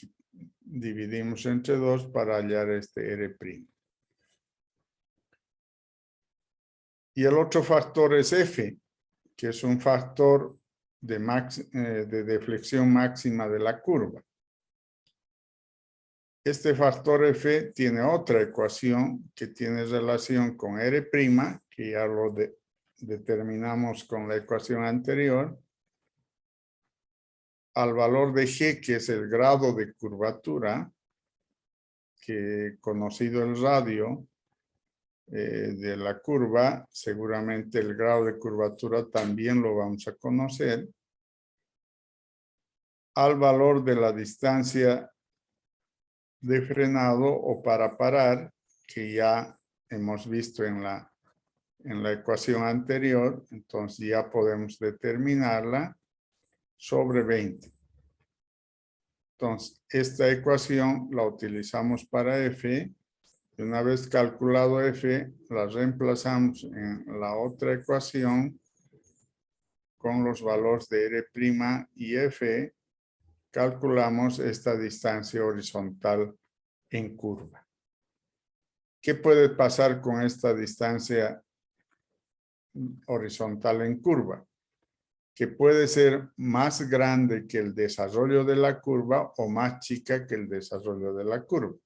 dividimos entre 2 para hallar este R'. Y el otro factor es F, que es un factor de deflexión máxima de la curva. Este factor F tiene otra ecuación que tiene relación con R', que ya lo determinamos con la ecuación anterior, al valor de G, que es el grado de curvatura, que conocido el radio de la curva, seguramente el grado de curvatura también lo vamos a conocer, al valor de la distancia de frenado o para parar, que ya hemos visto en la ecuación anterior, entonces ya podemos determinarla sobre 20. Entonces, esta ecuación la utilizamos para F. Y una vez calculado F, la reemplazamos en la otra ecuación con los valores de R' y F. Calculamos esta distancia horizontal en curva. ¿Qué puede pasar con esta distancia horizontal en curva? Que puede ser más grande que el desarrollo de la curva o más chica que el desarrollo de la curva.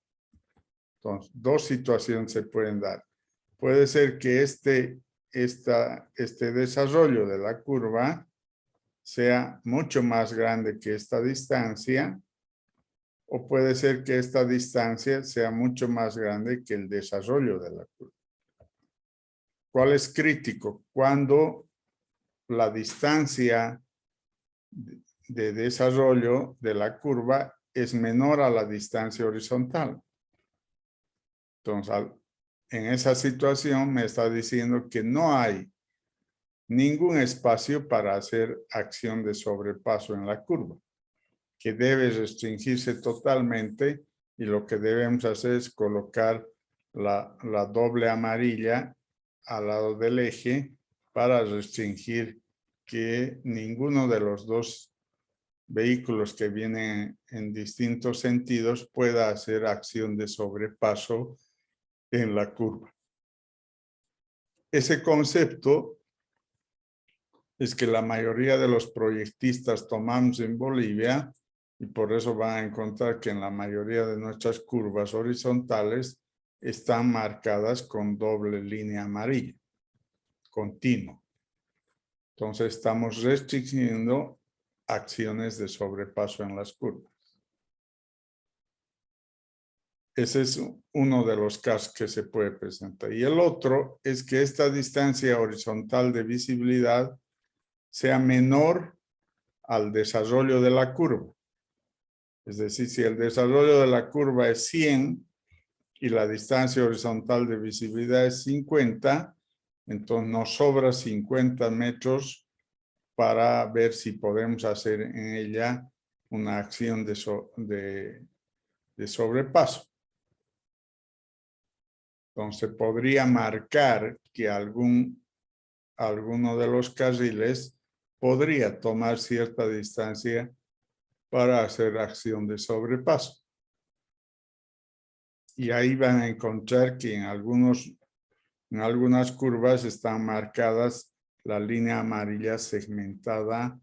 Entonces, dos situaciones se pueden dar. Puede ser que este desarrollo de la curva sea mucho más grande que esta distancia, o puede ser que esta distancia sea mucho más grande que el desarrollo de la curva. ¿Cuál es crítico? Cuando la distancia de desarrollo de la curva es menor a la distancia horizontal. Entonces, en esa situación me está diciendo que no hay ningún espacio para hacer acción de sobrepaso en la curva, que debe restringirse totalmente, y lo que debemos hacer es colocar la doble amarilla al lado del eje para restringir que ninguno de los dos vehículos que vienen en distintos sentidos pueda hacer acción de sobrepaso en la curva. Ese concepto es que la mayoría de los proyectistas tomamos en Bolivia, y por eso van a encontrar que en la mayoría de nuestras curvas horizontales están marcadas con doble línea amarilla, continuo. Entonces estamos restringiendo acciones de sobrepaso en las curvas. Ese es uno de los casos que se puede presentar. Y el otro es que esta distancia horizontal de visibilidad sea menor al desarrollo de la curva. Es decir, si el desarrollo de la curva es 100 y la distancia horizontal de visibilidad es 50, entonces nos sobra 50 metros para ver si podemos hacer en ella una acción de sobrepaso. Entonces podría marcar que alguno de los carriles podría tomar cierta distancia para hacer acción de sobrepaso. Y ahí van a encontrar que en algunas curvas están marcadas la línea amarilla segmentada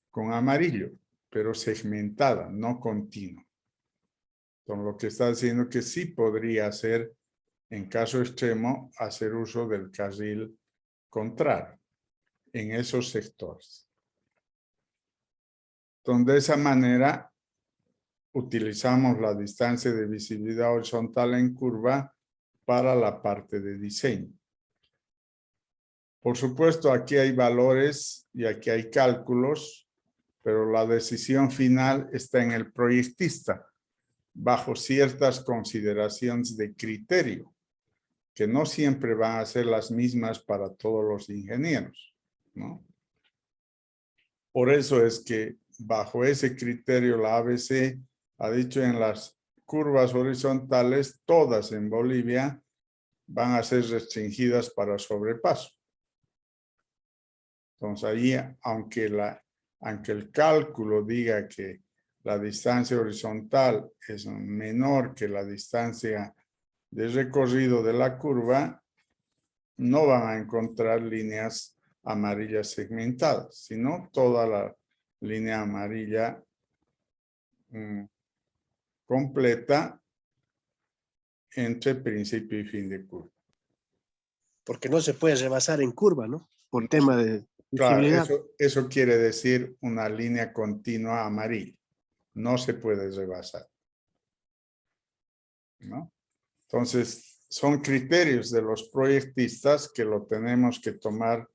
con amarillo, pero segmentada, no continua. Con lo que está diciendo que sí podría hacer, en caso extremo, hacer uso del carril contrario en esos sectores. Entonces, de esa manera, utilizamos la distancia de visibilidad horizontal en curva para la parte de diseño. Por supuesto, aquí hay valores y aquí hay cálculos, pero la decisión final está en el proyectista, bajo ciertas consideraciones de criterio, que no siempre van a ser las mismas para todos los ingenieros, ¿no? Por eso es que bajo ese criterio la ABC ha dicho en las curvas horizontales, todas en Bolivia van a ser restringidas para sobrepaso. Entonces ahí, aunque el cálculo diga que la distancia horizontal es menor que la distancia de recorrido de la curva, no van a encontrar líneas amarillas segmentadas, sino toda la línea amarilla completa entre principio y fin de curva. Porque no se puede rebasar en curva, ¿no? Por No, tema de claro, visibilidad. eso quiere decir una línea continua amarilla. No se puede rebasar, ¿no? Entonces, son criterios de los proyectistas que lo tenemos que tomar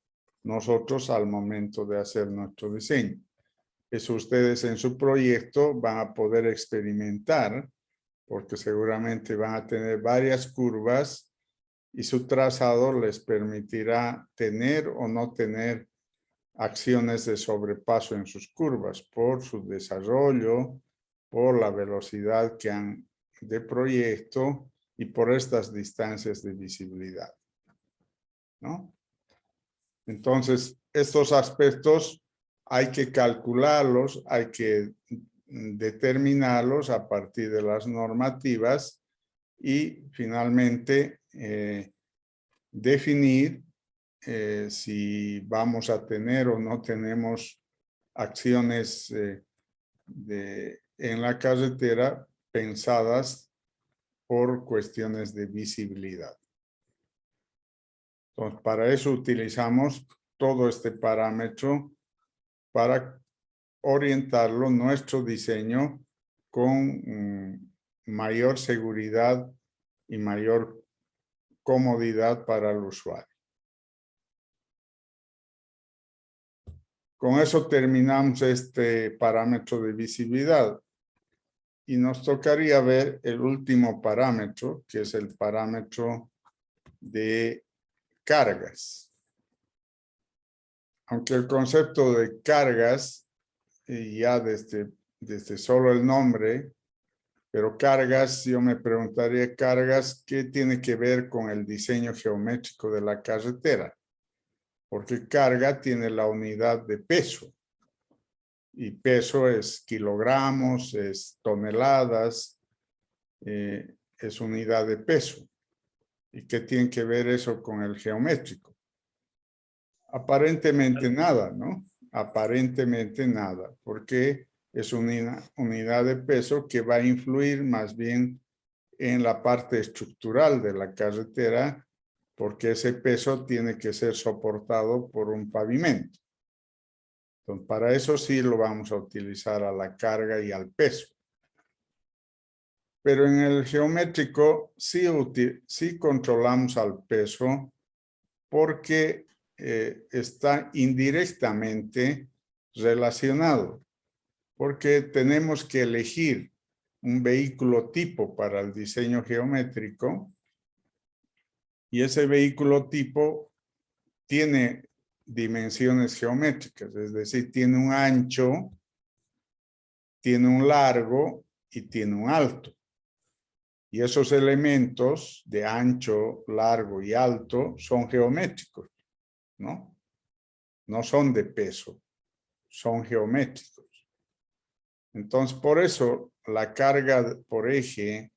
nosotros al momento de hacer nuestro diseño. Eso ustedes en su proyecto van a poder experimentar, porque seguramente van a tener varias curvas y su trazado les permitirá tener o no tener acciones de sobrepaso en sus curvas por su desarrollo, por la velocidad que han de proyecto y por estas distancias de visibilidad, ¿no? Entonces, estos aspectos hay que calcularlos, hay que determinarlos a partir de las normativas y finalmente definir si vamos a tener o no tenemos acciones en la carretera pensadas por cuestiones de visibilidad. Entonces, para eso utilizamos todo este parámetro para orientarlo nuestro diseño con mayor seguridad y mayor comodidad para el usuario. Con eso terminamos este parámetro de visibilidad y nos tocaría ver el último parámetro, que es el parámetro de cargas. Aunque el concepto de cargas, ya desde solo el nombre, pero cargas, yo me preguntaría cargas, ¿qué tiene que ver con el diseño geométrico de la carretera? Porque carga tiene la unidad de peso. Y peso es kilogramos, es toneladas, es unidad de peso. ¿Y qué tiene que ver eso con el geométrico? Aparentemente nada, ¿no? Aparentemente nada, porque es una unidad de peso que va a influir más bien en la parte estructural de la carretera, porque ese peso tiene que ser soportado por un pavimento. Entonces, para eso sí lo vamos a utilizar a la carga y al peso. Pero en el geométrico sí controlamos al peso porque está indirectamente relacionado. Porque tenemos que elegir un vehículo tipo para el diseño geométrico y ese vehículo tipo tiene dimensiones geométricas, es decir, tiene un ancho, tiene un largo y tiene un alto. Y esos elementos de ancho, largo y alto son geométricos, ¿no? No son de peso, son geométricos. Entonces, por eso la carga por eje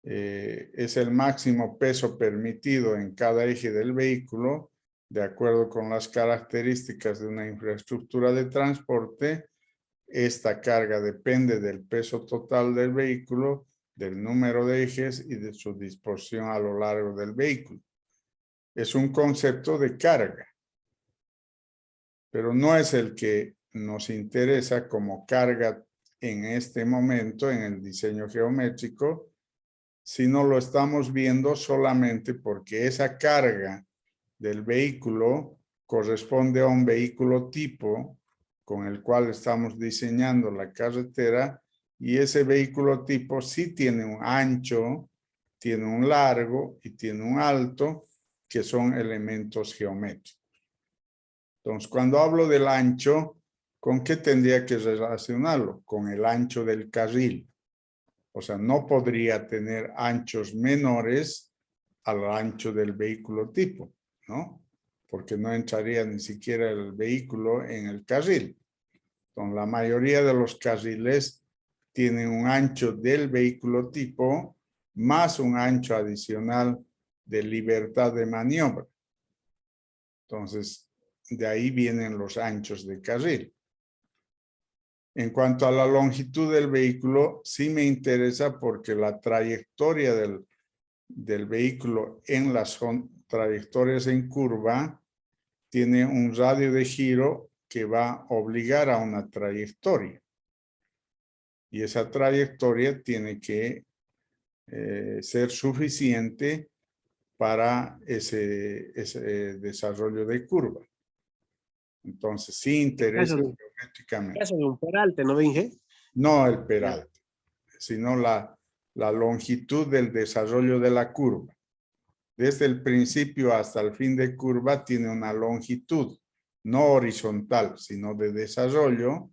es el máximo peso permitido en cada eje del vehículo, de acuerdo con las características de una infraestructura de transporte. Esta carga depende del peso total del vehículo del número de ejes y de su disposición a lo largo del vehículo. Es un concepto de carga, pero no es el que nos interesa como carga en este momento en el diseño geométrico, sino lo estamos viendo solamente porque esa carga del vehículo corresponde a un vehículo tipo con el cual estamos diseñando la carretera, y ese vehículo tipo sí tiene un ancho, tiene un largo y tiene un alto, que son elementos geométricos. Entonces, cuando hablo del ancho, ¿con qué tendría que relacionarlo? Con el ancho del carril. O sea, no podría tener anchos menores al ancho del vehículo tipo, ¿no? Porque no entraría ni siquiera el vehículo en el carril. Entonces, la mayoría de los carriles tienen un ancho del vehículo tipo más un ancho adicional de libertad de maniobra. Entonces, de ahí vienen los anchos de carril. En cuanto a la longitud del vehículo, sí me interesa porque la trayectoria del vehículo en las trayectorias en curva tiene un radio de giro que va a obligar a una trayectoria. Y esa trayectoria tiene que ser suficiente para ese desarrollo de curva. Entonces, sí interesa geométricamente. Caso de un peralte, ¿no, Benje? No el peralte, sino la longitud del desarrollo de la curva. Desde el principio hasta el fin de curva tiene una longitud, no horizontal, sino de desarrollo,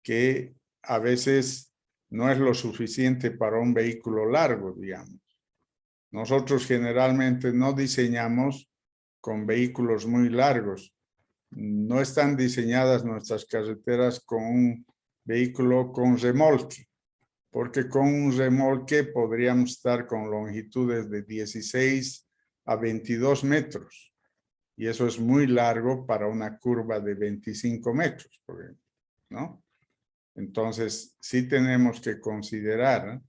que a veces no es lo suficiente para un vehículo largo, digamos. Nosotros generalmente no diseñamos con vehículos muy largos. No están diseñadas nuestras carreteras con un vehículo con remolque, porque con un remolque podríamos estar con longitudes de 16 a 22 metros. Y eso es muy largo para una curva de 25 metros, por ejemplo, ¿no? Entonces, sí tenemos que considerar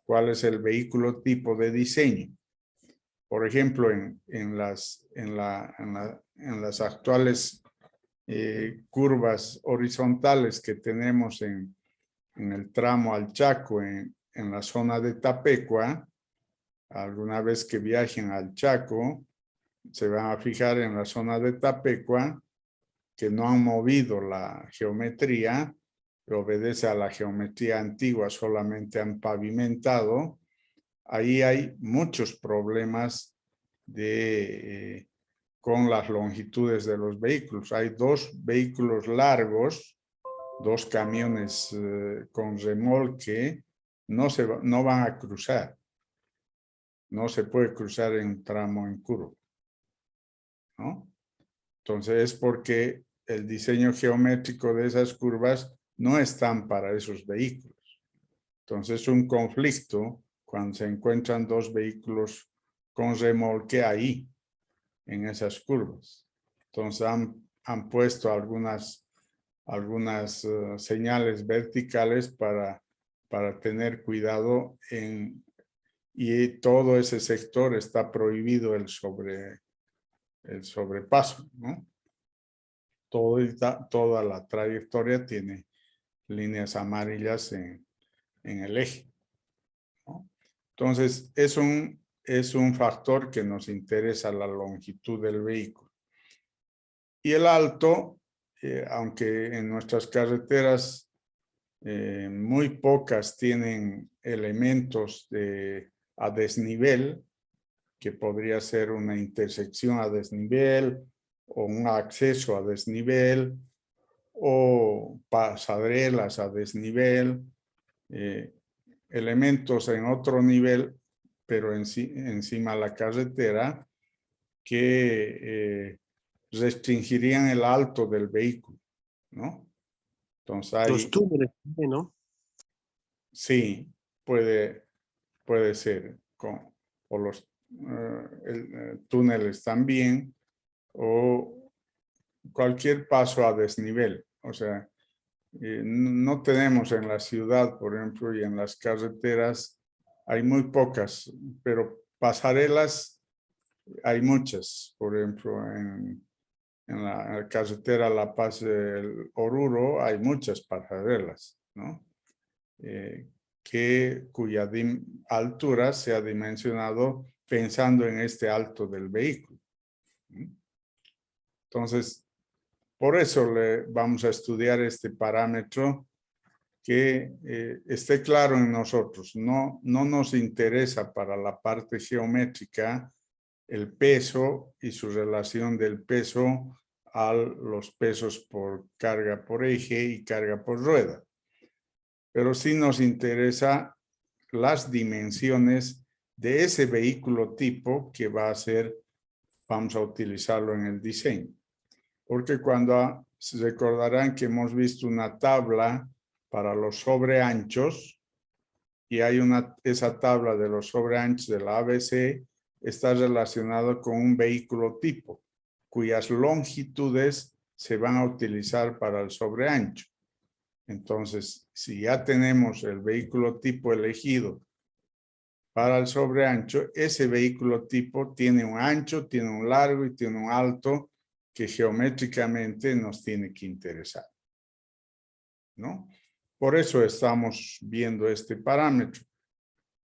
cuál es el vehículo tipo de diseño. Por ejemplo, en las actuales curvas horizontales que tenemos en el tramo al Chaco, en la zona de Tapecua, alguna vez que viajen al Chaco, se van a fijar en la zona de Tapecua que no han movido la geometría, obedece a la geometría antigua, solamente han pavimentado. Ahí hay muchos problemas con las longitudes de los vehículos. Hay dos vehículos largos, dos camiones con remolque, no van a cruzar. No se puede cruzar en un tramo en curva, ¿no? Entonces es porque el diseño geométrico de esas curvas no están para esos vehículos. Entonces es un conflicto cuando se encuentran dos vehículos con remolque ahí, en esas curvas. Entonces han puesto algunas señales verticales para tener cuidado y todo ese sector está prohibido el sobrepaso, ¿no? Toda la trayectoria tiene líneas amarillas en el eje, ¿no? Entonces, es un factor que nos interesa, la longitud del vehículo. Y el alto, aunque en nuestras carreteras muy pocas tienen elementos a desnivel, que podría ser una intersección a desnivel o un acceso a desnivel o pasarelas a desnivel, elementos en otro nivel, pero encima de la carretera, que restringirían el alto del vehículo, ¿no? Entonces Los túneles, ¿no? sí, puede ser, o los túneles también, o cualquier paso a desnivel. O sea, no tenemos en la ciudad, por ejemplo, y en las carreteras hay muy pocas, pero pasarelas hay muchas. Por ejemplo, en la carretera La Paz del Oruro hay muchas pasarelas, ¿no? Cuya altura se ha dimensionado pensando en este alto del vehículo. Entonces, por eso vamos a estudiar este parámetro que esté claro en nosotros. No nos interesa para la parte geométrica el peso y su relación del peso a los pesos por carga por eje y carga por rueda. Pero sí nos interesa las dimensiones de ese vehículo tipo que vamos a utilizarlo en el diseño. Porque cuando se recordarán que hemos visto una tabla para los sobreanchos y hay esa tabla de los sobreanchos de la ABC está relacionada con un vehículo tipo cuyas longitudes se van a utilizar para el sobreancho. Entonces, si ya tenemos el vehículo tipo elegido para el sobreancho, ese vehículo tipo tiene un ancho, tiene un largo y tiene un alto que geométricamente nos tiene que interesar, ¿no? Por eso estamos viendo este parámetro.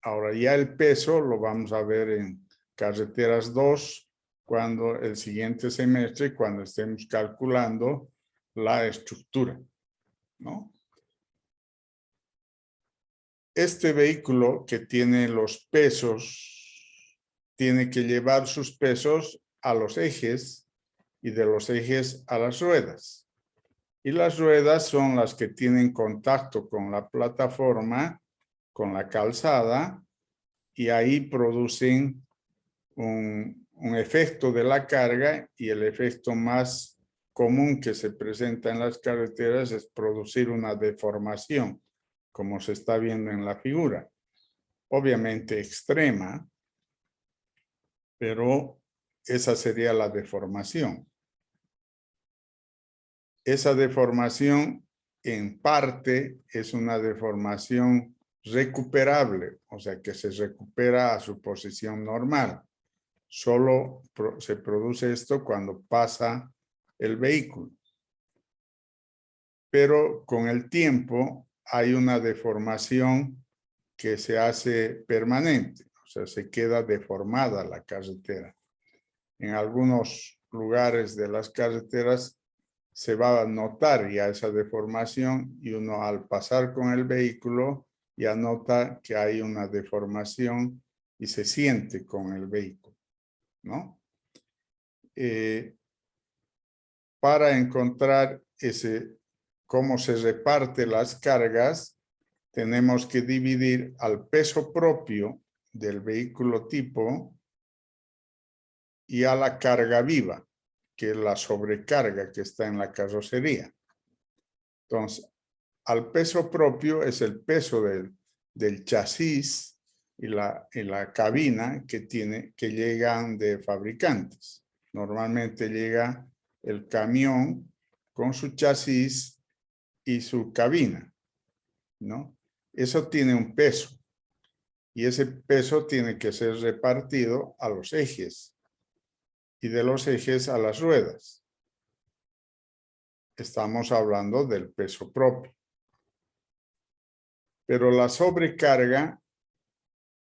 Ahora ya el peso lo vamos a ver en carreteras 2, cuando el siguiente semestre, cuando estemos calculando la estructura, ¿no? Este vehículo que tiene los pesos, tiene que llevar sus pesos a los ejes y de los ejes a las ruedas. Y las ruedas son las que tienen contacto con la plataforma, con la calzada, y ahí producen un efecto de la carga, y el efecto más común que se presenta en las carreteras es producir una deformación, como se está viendo en la figura. Obviamente extrema, pero esa sería la deformación. Esa deformación en parte es una deformación recuperable, o sea que se recupera a su posición normal. Solo se produce esto cuando pasa el vehículo. Pero con el tiempo hay una deformación que se hace permanente, o sea, se queda deformada la carretera. En algunos lugares de las carreteras se va a notar ya esa deformación y uno al pasar con el vehículo ya nota que hay una deformación y se siente con el vehículo, ¿no? Para encontrar cómo se reparte las cargas, tenemos que dividir al peso propio del vehículo tipo y a la carga viva, que es la sobrecarga que está en la carrocería. Entonces, al peso propio es el peso del chasis y la cabina que llegan de fabricantes. Normalmente llega el camión con su chasis y su cabina, ¿no? Eso tiene un peso y ese peso tiene que ser repartido a los ejes y de los ejes a las ruedas. Estamos hablando del peso propio. Pero la sobrecarga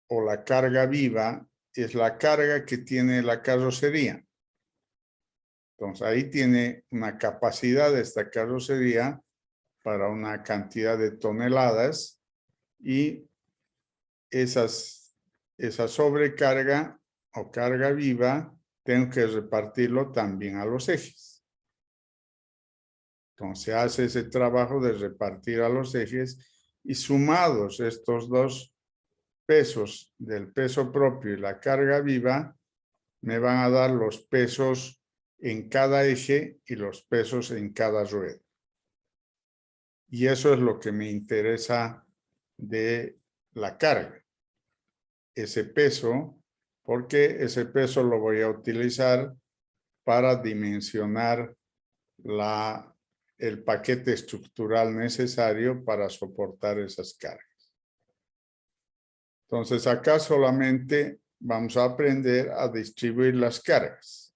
o la carga viva es la carga que tiene la carrocería. Entonces ahí tiene una capacidad de esta carrocería para una cantidad de toneladas y esa sobrecarga o carga viva tengo que repartirlo también a los ejes. Entonces se hace ese trabajo de repartir a los ejes y sumados estos dos pesos del peso propio y la carga viva me van a dar los pesos en cada eje y los pesos en cada rueda. Y eso es lo que me interesa de la carga. Ese peso, porque ese peso lo voy a utilizar para dimensionar el paquete estructural necesario para soportar esas cargas. Entonces acá solamente vamos a aprender a distribuir las cargas.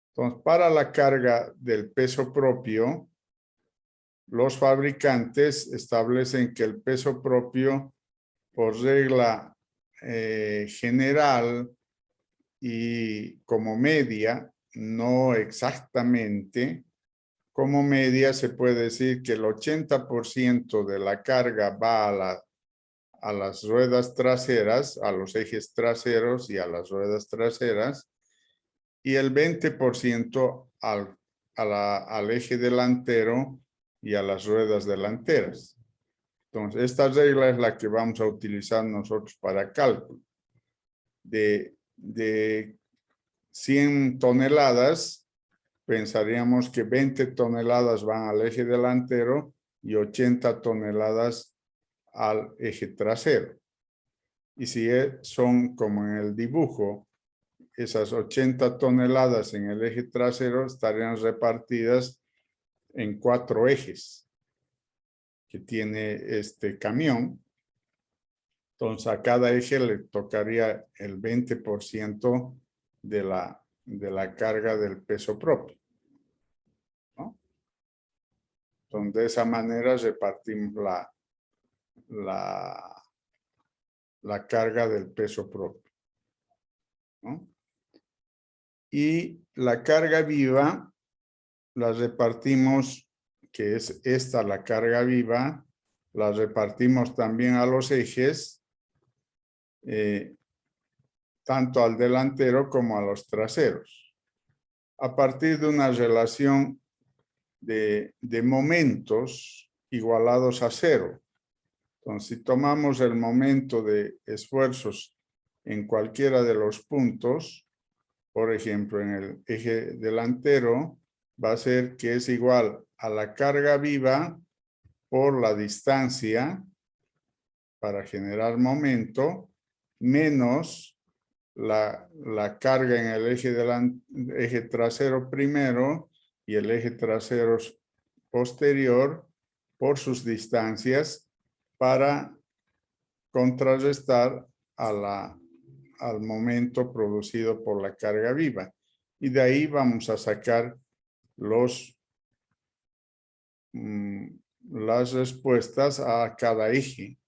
Entonces para la carga del peso propio, los fabricantes establecen que el peso propio por regla general y como media, no exactamente, como media se puede decir que el 80% de la carga va a las ruedas traseras, a los ejes traseros y a las ruedas traseras, y el 20% al eje delantero y a las ruedas delanteras. Entonces, esta regla es la que vamos a utilizar nosotros para cálculo. De 100 toneladas, pensaríamos que 20 toneladas van al eje delantero y 80 toneladas al eje trasero. Y si son como en el dibujo, esas 80 toneladas en el eje trasero estarían repartidas en 4 ejes que tiene este camión. Entonces a cada eje le tocaría el 20% de la carga del peso propio, ¿no? Entonces de esa manera repartimos la carga del peso propio, ¿no? Y la carga viva la repartimos, que es esta la carga viva, la repartimos también a los ejes, tanto al delantero como a los traseros, a partir de una relación de momentos igualados a 0. Entonces, si tomamos el momento de esfuerzos en cualquiera de los puntos, por ejemplo, en el eje delantero, va a ser que es igual a la carga viva por la distancia para generar momento, menos la carga en el eje trasero primero y el eje trasero posterior por sus distancias para contrarrestar al momento producido por la carga viva. Y de ahí vamos a sacar las respuestas a cada eje,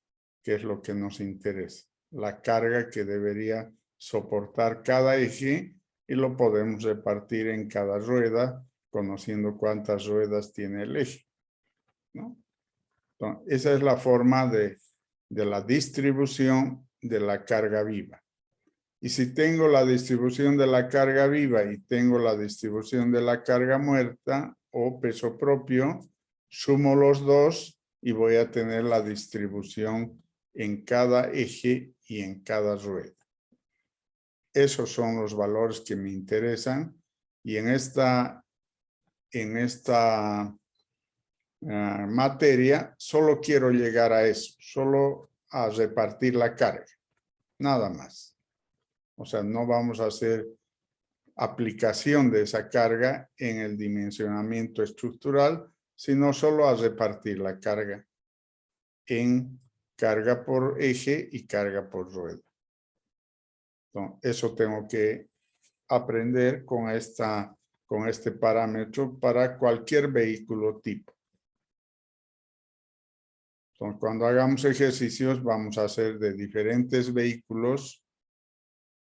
que es lo que nos interesa. La carga que debería soportar cada eje y lo podemos repartir en cada rueda, conociendo cuántas ruedas tiene el eje, ¿no? Entonces, esa es la forma de la distribución de la carga viva. Y si tengo la distribución de la carga viva y tengo la distribución de la carga muerta o peso propio, sumo los dos y voy a tener la distribución en cada eje y en cada rueda. Esos son los valores que me interesan y en esta materia solo quiero llegar a eso, solo a repartir la carga, nada más. O sea, no vamos a hacer aplicación de esa carga en el dimensionamiento estructural, sino solo a repartir la carga en carga por eje y carga por rueda. Entonces, eso tengo que aprender con este parámetro para cualquier vehículo tipo. Entonces, cuando hagamos ejercicios, vamos a hacer de diferentes vehículos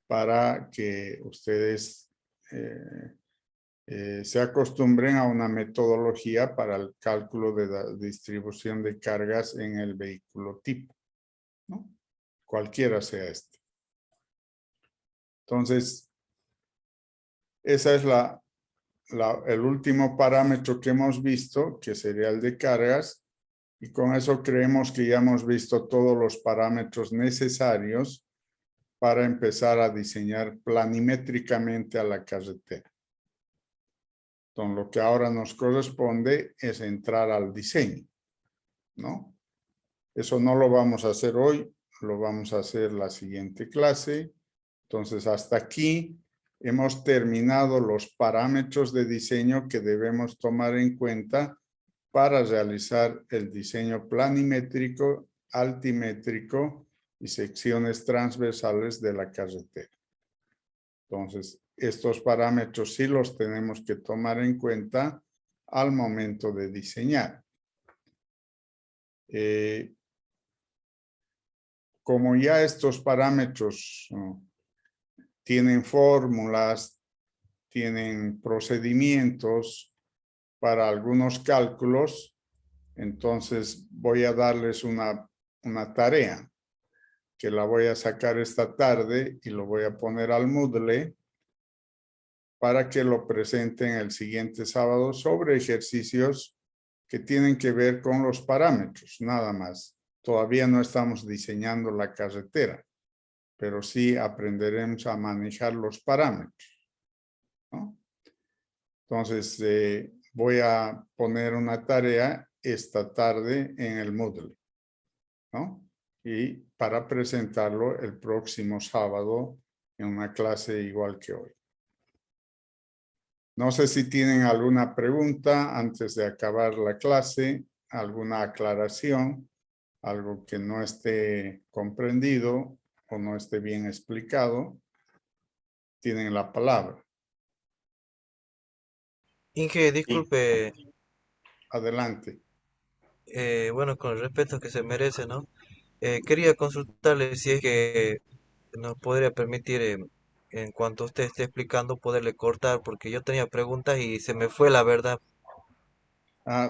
para que ustedes se acostumbren a una metodología para el cálculo de la distribución de cargas en el vehículo tipo, ¿no? Cualquiera sea este. Entonces, ese es el último parámetro que hemos visto, que sería el de cargas, y con eso creemos que ya hemos visto todos los parámetros necesarios para empezar a diseñar planimétricamente a la carretera. Entonces, lo que ahora nos corresponde es entrar al diseño, ¿no? Eso no lo vamos a hacer hoy, lo vamos a hacer la siguiente clase. Entonces, hasta aquí hemos terminado los parámetros de diseño que debemos tomar en cuenta para realizar el diseño planimétrico, altimétrico y secciones transversales de la carretera. Entonces, estos parámetros sí los tenemos que tomar en cuenta al momento de diseñar. Como ya estos parámetros tienen fórmulas, tienen procedimientos para algunos cálculos, entonces voy a darles una tarea que la voy a sacar esta tarde y lo voy a poner al Moodle para que lo presenten el siguiente sábado sobre ejercicios que tienen que ver con los parámetros, nada más. Todavía no estamos diseñando la carretera, pero sí aprenderemos a manejar los parámetros, ¿no? Entonces, voy a poner una tarea esta tarde en el Moodle, ¿no? Y para presentarlo el próximo sábado en una clase igual que hoy. No sé si tienen alguna pregunta antes de acabar la clase, alguna aclaración, algo que no esté comprendido o no esté bien explicado. Tienen la palabra. Inge, Sí. disculpe, Adelante. bueno, con el respeto que se merece, ¿no? Quería consultarle si es que nos podría permitir, en cuanto usted esté explicando, poderle cortar, porque yo tenía preguntas y se me fue la verdad.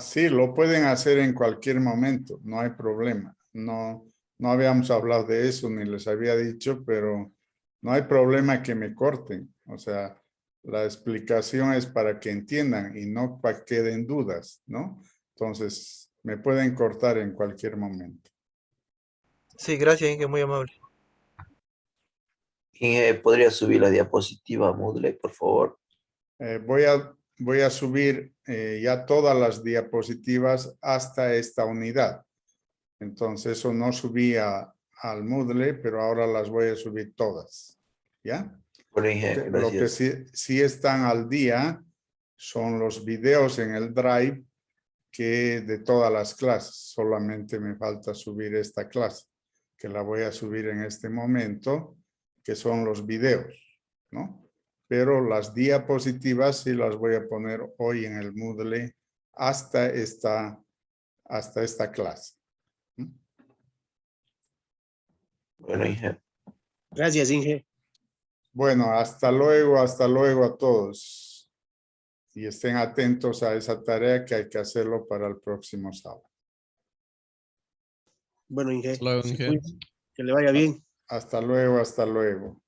Sí, lo pueden hacer en cualquier momento, no hay problema. No habíamos hablado de eso ni les había dicho, pero no hay problema que me corten. O sea, la explicación es para que entiendan y no para que queden dudas, ¿no? Entonces, me pueden cortar en cualquier momento. Sí, gracias, Inge, muy amable. Inge, ¿podría subir la diapositiva a Moodle, por favor? Voy a subir ya todas las diapositivas hasta esta unidad. Entonces, eso no subía al Moodle, pero ahora las voy a subir todas. ¿Ya? Bueno, Inge, Lo que gracias. sí están al día son los videos en el Drive que de todas las clases. Solamente me falta subir esta clase, que la voy a subir en este momento, que son los videos, ¿no? Pero las diapositivas sí las voy a poner hoy en el Moodle hasta esta clase. Bueno, Inge. Gracias, Inge. Bueno, hasta luego a todos. Y estén atentos a esa tarea que hay que hacerlo para el próximo sábado. Bueno, Inge, Hasta luego, se Inge. cuida. Que le vaya bien. Hasta luego, hasta luego.